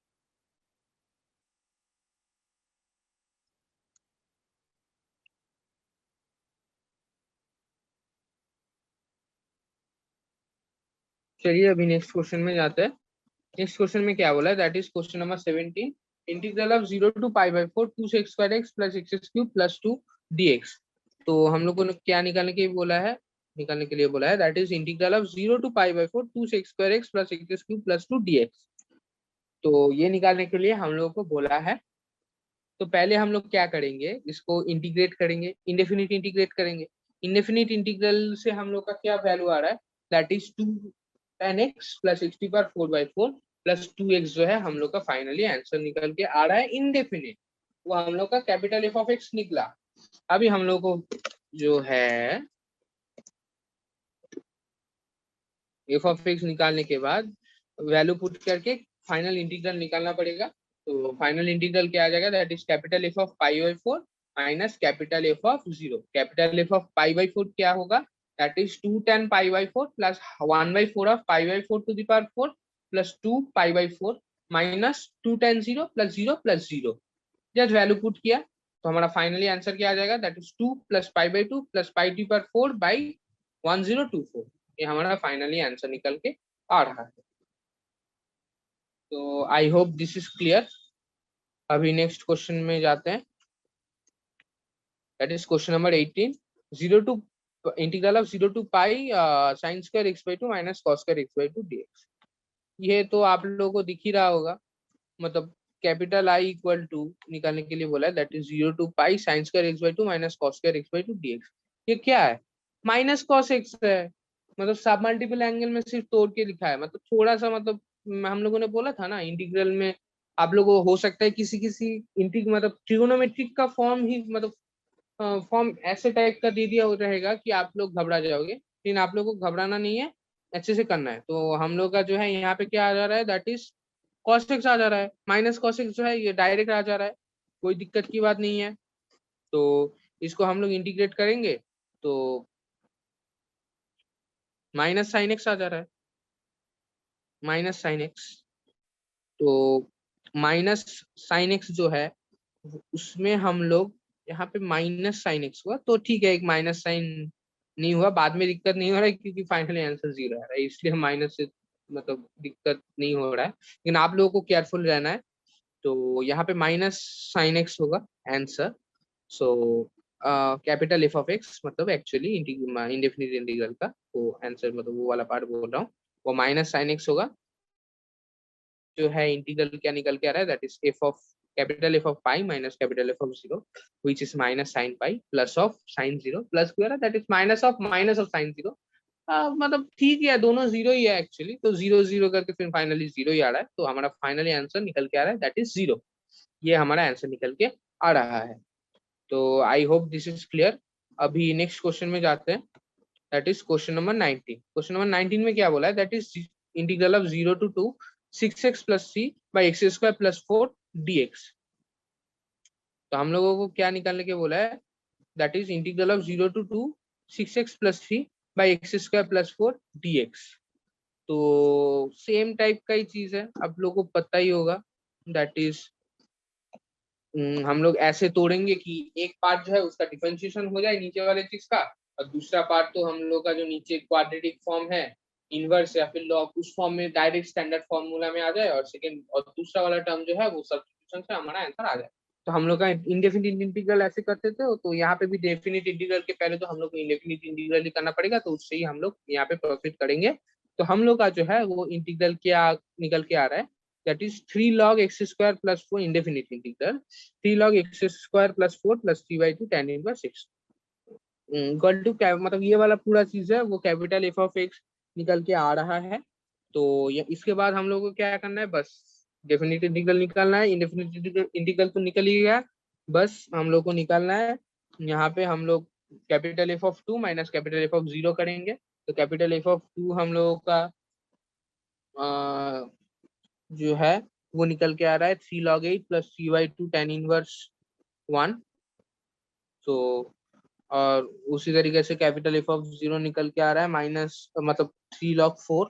चलिए अभी नेक्स्ट क्वेश्चन में जाते हैं। नेक्स्ट क्वेश्चन में क्या बोला है, that is question number 17। Integral of 0 to π/4 2x² plus x³ plus 2 dx। तो हम लोगों ने क्या निकालने के लिए बोला है, निकालने के लिए बोला है that is integral of 0 to π/4 2x² plus x³ plus 2 dx। तो ये निकालने के लिए हम लोगों को बोला है। तो पहले हम लोग क्या करेंगे, इसको इंटीग्रेट करेंगे, इंडेफिनिट इंटीग्रेट करेंगे। इंडेफिनिट इंटीग्रल से हम लोग का क्या वैल्यू आ रहा है, that is 2tan x plus x⁴/4 plus 2x जो है हम लोग का फाइनली आंसर निकल के आ रहा है इंडेफिनिट। वो हम लोग का कैपिटल एफ ऑफ एक्स निकला। अभी हम लोग को जो है एफ ऑफ एक्स निकालने के बाद वैल्यू पुट करके फाइनल इंटीग्रल निकालना पड़ेगा। तो फाइनल इंटीग्रल क्या आ जाएगा, that is capital F of π/4 minus capital F of 0। Capital F of π/4 क्या होगा, that is 2tan π/4 plus 1/4 of π/4 to the power 4 plus 2 π/4 minus 2tan 0 plus 0 plus 0। Just value put किया तो हमारा फाइनली आंसर क्या आ जाएगा, दैट इज 2 प्लस π/2 प्लस π⁴/1024। ये हमारा फाइनली आंसर निकल के आ रहा है। तो आई होप दिस इज क्लियर। अभी नेक्स्ट क्वेश्चन में जाते हैं, that is question number 18। 0 to integral of 0 to π sin² x/2 minus cos² x/2 dx। ये तो आप लोगों को दिख ही रहा होगा, मतलब कैपिटल I इक्वल टू निकालने के लिए बोला है, that is 0 to π sin² x/2 minus cos² x/2 dx। ये क्या है, माइनस कॉस एक्स है, मतलब सब मल्टीपल एंगल में सिर्फ तोड़ के लिखा है, मतलब थोड़ा सा, मतलब हम लोगों ने बोला था ना इंटीग्रल में आप लोगों को हो सकता है किसी किसी इंटीग्रल मतलब ट्रिगोनोमेट्रिक का फॉर्म ही, मतलब फॉर्म ऐसे टाइप का दे दिया रहेगा कि आप लोग घबरा जाओगे, लेकिन आप लोगों को घबराना नहीं है, अच्छे से करना है। तो हम लोग का जो है यहाँ पे क्या आ जा रहा है, दैट इज cos x आ जा रहा है, माइनस cos x जो है ये डायरेक्ट आ जा रहा है, कोई दिक्कत की बात नहीं है। तो इसको हम लोग इंटीग्रेट करेंगे तो माइनस साइन एक्स आ जा रहा है, माइनस साइन एक्स। तो माइनस साइन एक्स जो है उसमें हम लोग यहाँ पे माइनस साइन एक्स हुआ तो ठीक है, एक माइनस साइन नहीं हुआ, बाद में दिक्कत नहीं हो रहा है क्योंकि फाइनली आंसर 0 आ रहा है, इसलिए माइनस से मतलब दिक्कत नहीं हो रहा है, लेकिन आप लोगों को केयरफुल रहना है। तो यहाँ पे माइनस साइन एक्स होगा answer. So capital F of x मतलब एक्चुअली इंडेफिनिट इंटीग्रल का वो आंसर, मतलब वो वाला पार्ट बोल रहा हूँ, वो माइनस साइन एक्स होगा। जो है इंटीग्रल क्या निकल के आ रहा है, that is F of capital F of pi minus capital F of 0 which is minus sine pi plus of sine 0 plus क्यों आ रहा है, that is minus of sine 0। मतलब ठीक है, दोनों 0 ही है एक्चुअली, तो 0 0 करके फिर फाइनली 0 ही आ रहा है, तो हमारा फाइनली आंसर निकल के आ रहा है दैट इज 0। ये हमारा आंसर निकल के आ रहा है। तो आई होप दिस इज क्लियर। अभी नेक्स्ट क्वेश्चन में जाते हैं, that is question number 19। Question number 19 में क्या बोला है, that is integral of 0 to 2 6x plus c by x² plus 4 dx। तो हम लोगों को क्या निकालने के बोला है, that is integral of 0 to 2 6x plus c by x² plus 4 dx। तो सेम टाइप का ही चीज है, आप लोगों को पता ही होगा, दैट इज हम लोग ऐसे तोड़ेंगे कि एक पार्ट जो है उसका डिफरेंशिएशन हो जाए नीचे वाले चीज का, और दूसरा पार्ट तो हम लोग का जो नीचे क्वाड्रेटिक फॉर्म है इनवर्स या फिर लॉग उस फॉर्म में डायरेक्ट स्टैंडर्ड फॉर्मूला में आ जाए, और सेकंड और दूसरा वाला टर्म जो है वो सब्स्टिट्यूशन से हमारा आंसर आ जाए। तो हम लोग का इंडेफिनिट इंटीग्रल ऐसे करते थे, तो यहाँ पे भी डेफिनिट इंटीग्रल के पहले तो हम लोग को इंडेफिनिट इंटीग्रल ही करना पड़ेगा, तो उससे ही हम लोग यहाँ पे प्रोसीड करेंगे। तो हम लोग का जो है वो इंटीग्रल क्या निकल के आ रहा है, that is 3 log x square plus 4 indefinite integral 3 log x square plus 4 plus 3/2 tan inverse x equal to मतलब ये वाला पूरा चीज है वो कैपिटल एफ ऑफ एक्स निकल के आ रहा है। तो ये इसके बाद हम लोग को क्या करना है, बस डेफिनेट इंटीग्रल निकालना है। इंडेफिनिट इंटीग्रल तो निकल ही गया, बस हम लोग को निकालना है। यहाँ पे हम लोग capital F of 2 minus capital F of 0 करेंगे। तो कैपिटल एफ ऑफ 2 हम लोगों का जो है वो निकल के आ रहा है 3 log 8 प्लस 3/2 tan इनवर्स 1। तो और उसी तरीके से कैपिटल एफ ऑफ 0 निकल के आ रहा है माइनस मतलब 3 log 4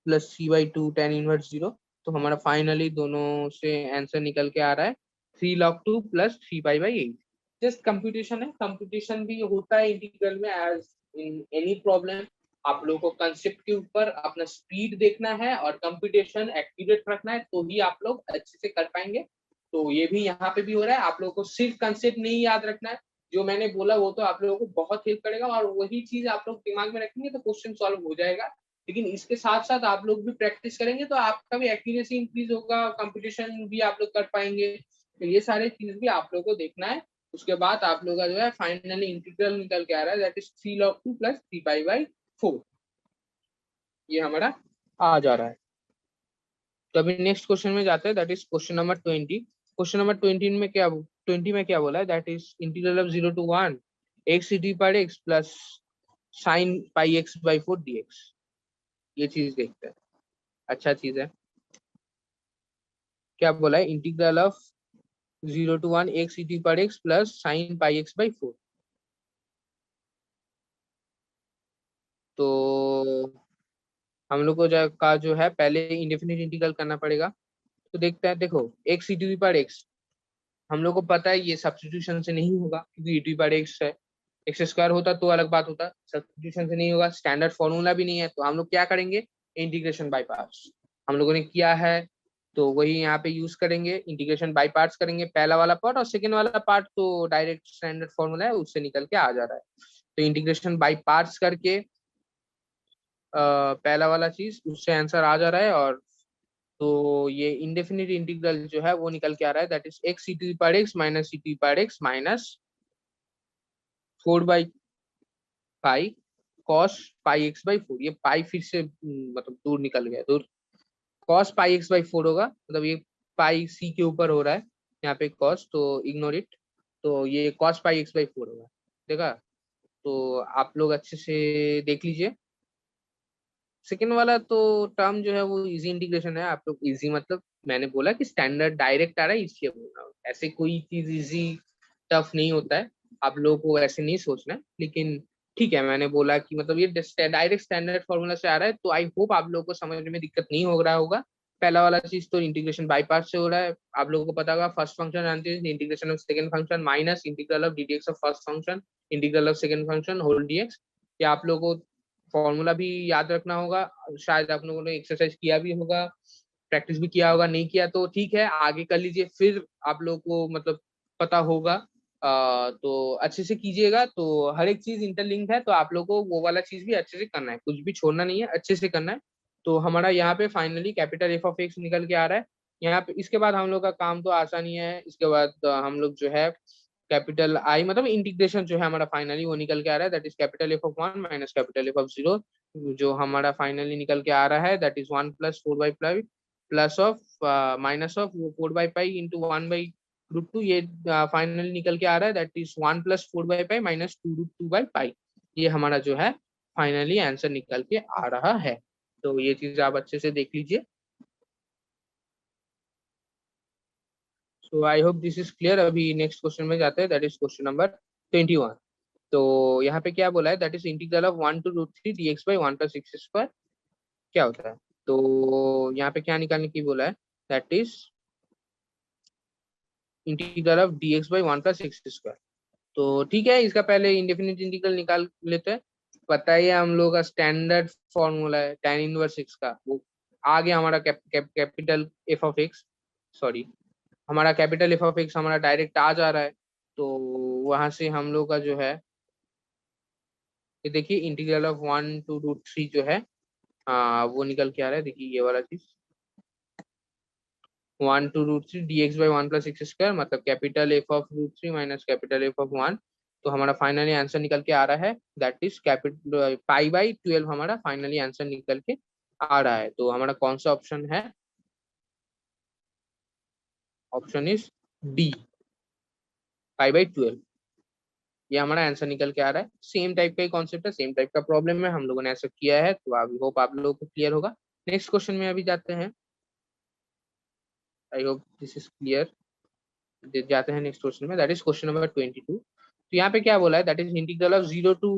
प्लस 3/2 tan इनवर्स 0। तो हमारा फाइनली दोनों से आंसर निकल के आ रहा है 3 log 2 प्लस 3/8। जस्ट कंप्यूटेशन है, कंप्यूटेशन भी होता है इंटीग्रल में एज इन एनी प्रॉब्लम। आप लोगों को कंसेप्ट के ऊपर अपना स्पीड देखना है और कंप्यूटेशन एक्यूरेट रखना है, तो ही आप लोग अच्छे से कर पाएंगे। तो ये भी यहाँ पे भी हो रहा है। आप लोगों को सिर्फ कंसेप्ट नहीं याद रखना है, जो मैंने बोला वो तो आप लोगों को बहुत हेल्प करेगा और वही चीज आप लोग दिमाग में रखेंगे तो क्वेश्चन सॉल्व हो जाएगा। लेकिन इसके साथ साथ आप लोग भी प्रैक्टिस करेंगे तो आपका भी एक्यूरेसी इंक्रीज होगा, कंपटीशन भी आप लोग कर पाएंगे। तो ये सारे चीज भी आप लोग को देखना है। उसके बाद आप लोग का जो है फाइनली इंटीग्रल निकल के आ रहा है दैट इज 3 log 2 प्लस 3/4। ये हमारा आ जा रहा है। तो अभी नेक्स्ट क्वेश्चन में जाते हैं, that is question number 20। Question number 20 में क्या बोला है, that is integral of 0 to 1 x e to power x plus sin pi x by 4 dx। ये चीज देखते हैं, अच्छा चीज है। क्या बोला है, integral of 0 to 1 x e to power x plus sin pi x by 4। तो हम लोग को जो है पहले इंडेफिनिट इंटीग्रल करना पड़ेगा। तो देखते हैं, देखो x e to the power x हम लोग को पता है ये सब्स्टिट्यूशन से नहीं होगा क्योंकि e to the power x है। एक्स स्क्वायर होता तो अलग बात होता, सब्स्टिट्यूशन से नहीं होगा, स्टैंडर्ड फॉर्मूला भी नहीं है। तो हम लोग क्या करेंगे, इंटीग्रेशन बाय पार्ट्स हम लोगों ने किया है तो वही यहाँ पे यूज करेंगे। इंटीग्रेशन बाय पार्ट्स करेंगे, पहला वाला पार्ट और सेकेंड वाला पार्ट तो डायरेक्ट स्टैंडर्ड फॉर्मूला है उससे निकल के आ जा रहा है। तो इंटीग्रेशन बाय पार्ट्स करके पहला वाला चीज उससे आंसर आ जा रहा है। और तो ये इंडेफिनिट इंटीग्रल जो है वो निकल के आ रहा है that is x e to the power x minus e to the power x minus 4/pi cos pi x by 4। ये पाई फिर से मतलब दूर निकल गया, दूर cos pi x by 4 होगा, मतलब ये पाई c के ऊपर हो रहा है यहाँ पे cos, तो इग्नोर इट। तो ये cos pi x by 4 होगा, देखा। तो आप लोग अच्छे से देख लीजिए। सेकेंड वाला तो टर्म जो है वो इजी इंटीग्रेशन है। आप लोग इजी मतलब मैंने बोला कि स्टैंडर्ड डायरेक्ट आ रहा है इसलिए बोल रहा हूँ, ऐसे कोई चीज इजी टफ नहीं होता है। आप लोगों को ऐसे नहीं सोचना है, लेकिन ठीक है मैंने बोला कि मतलब ये डायरेक्ट स्टैंडर्ड फॉर्मूला से आ रहा है तो आई होप आप लोगों को समझने में दिक्कत नहीं हो रहा होगा। पहला वाला चीज तो इंटीग्रेशन बाई पार्ट से हो रहा है, आप लोगों को पता होगा। फर्स्ट फंक्शन जानते हैं, integration of second function minus integral of ddx of first function integral of second function whole dx। ये आप लोगों को फॉर्मूला भी याद रखना होगा, शायद आप लोगों ने एक्सरसाइज किया भी होगा, प्रैक्टिस भी किया होगा, नहीं किया तो ठीक है आगे कर लीजिए, फिर आप लोग को मतलब पता होगा। तो अच्छे से कीजिएगा। तो हर एक चीज इंटरलिंक्ड है तो आप लोग को वो वाला चीज भी अच्छे से करना है, कुछ भी छोड़ना नहीं है, अच्छे से करना है। तो हमारा यहाँ पे finally capital F of x निकल के आ रहा है यहाँ पे। इसके बाद हम लोग का काम तो आसानी है। इसके बाद हम लोग जो है कैपिटल आई मतलब इंटीग्रेशन जो है हमारा फाइनली वो निकल के आ रहा है that is capital F of 1 minus capital F of 0। जो हमारा फाइनली निकल के आ रहा है that is 1 plus 4/5 plus of minus of 4/पाई इंटू 1/√2। ये फाइनली निकल के आ रहा है दैट इज 1 प्लस 4/पाई माइनस 2√2/पाई। ये हमारा जो है फाइनली आंसर निकल के आ रहा है। तो ये चीज आप अच्छे से देख लीजिए। So I hope this is clear. अभी नेक्स्ट क्वेश्चन में जाते हैं दैट इज क्वेश्चन नंबर 21। तो यहाँ पे क्या बोला है that is integral of 1 to √3 dx by 1 plus x square क्या होता है। तो यहाँ पे क्या निकालने की बोला है that is integral of dx by 1 plus x square. तो ठीक है इसका पहले इंडेफिनिट इंटीग्रल निकाल लेते हैं। पता ही है हम लोग का स्टैंडर्ड फॉर्मूला है tan इनवर्स x का, वो आ गया हमारा capital F of x, sorry हमारा कैपिटल एफ ऑफ एक्स हमारा डायरेक्ट आ जा रहा है। तो वहां से हम लोग का जो है ये देखिए इंटीग्रल ऑफ 1 to √3 जो है वो निकल के आ रहा है, देखिए ये वाला चीज 1 to root three d x by one plus x square, मतलब capital F of root three minus capital F of one. तो हमारा फाइनली आंसर निकल के आ रहा है that is capital pi by 12 हमारा फाइनली आंसर निकल के आ रहा है। तो हमारा कौन सा ऑप्शन है? Option is D, pi by 12। ये हमारा आंसर निकल के आ रहा है। सेम टाइप का ही कॉन्सेप्ट है, सेम टाइप का प्रॉब्लम है, हम लोगों ने ऐसा किया है, तो आई होप आप लोगों को क्लियर होगा। नेक्स्ट क्वेश्चन में अभी जाते हैं। I hope this is clear. जाते हैं नेक्स्ट क्वेश्चन में, दैट इज क्वेश्चन नंबर 22। तो यहाँ पे क्या बोला है, that is integral of 0 to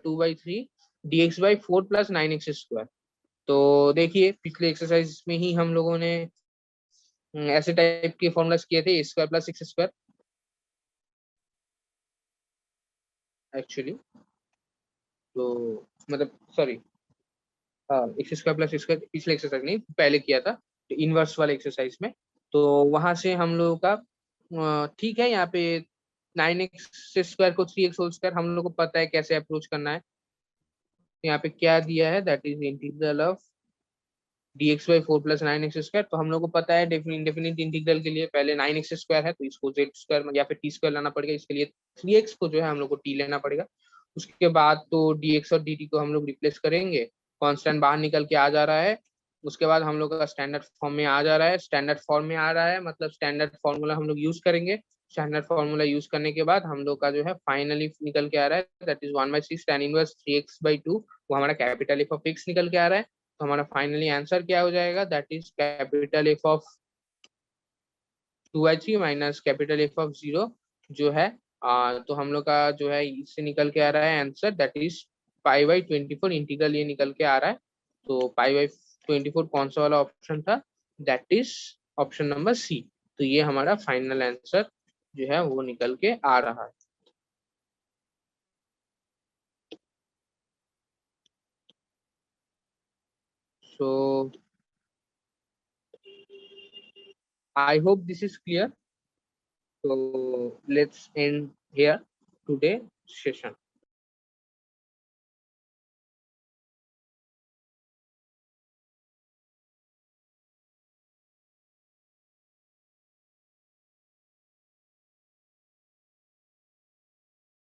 2/3 dx by 4 plus 9x square. तो देखिए पिछले एक्सरसाइज में ही हम लोगों ने ऐसे टाइप के फॉर्मुलास किए थे, a square plus x square actually. तो मतलब sorry, x square plus square पिछले एक्सरसाइज नहीं पहले किया था, तो इनवर्स वाले एक्सरसाइज में। तो वहां से हम लोगों का ठीक है, यहाँ पे 9x स्क्वायर को 3x होल स्क्वायर हम लोग को पता है कैसे अप्रोच करना है। तो यहाँ पे क्या दिया है, that is integral of dx by 4 plus 9x square. तो हम लोग को पता है इंडेफिनिट इंटीग्रल के लिए पहले 9x स्क्वायर है, तो इसको z स्क्वायर या फिर t स्क्वायर लाना पड़ेगा। इसके लिए 3x को जो है हम लोग को t लेना पड़ेगा। उसके बाद तो dx और dt को हम लोग रिप्लेस करेंगे, कांस्टेंट बाहर निकल के आ जा रहा है। उसके बाद हम लोग का स्टैंडर्ड फॉर्म में आ जा रहा है, स्टैंडर्ड फॉर्म में आ रहा है मतलब स्टैंडर्ड फॉर्मूला हम लोग यूज करेंगे। स्टैंडर्ड फॉर्मूला यूज करने के बाद हम लोग का जो है फाइनली निकल के आ रहा है that is 1/6 tan inverse 3x/2, वो हमारा कैपिटल एफ ऑफ एक्स निकल के आ रहा है। तो हमारा फाइनली आंसर क्या हो जाएगा, that is capital F of 2/3 minus capital F of 0 जो है। तो हम लोग का जो है इससे निकल के आ रहा है answer that is pi by 24 integral ये निकल के आ रहा है। तो पाई बाई 24 कौन सा वाला ऑप्शन था, that is option number C. तो ये हमारा फाइनल आंसर जो है वो निकल के आ रहा है। So I hope this is clear. So let's end here today session.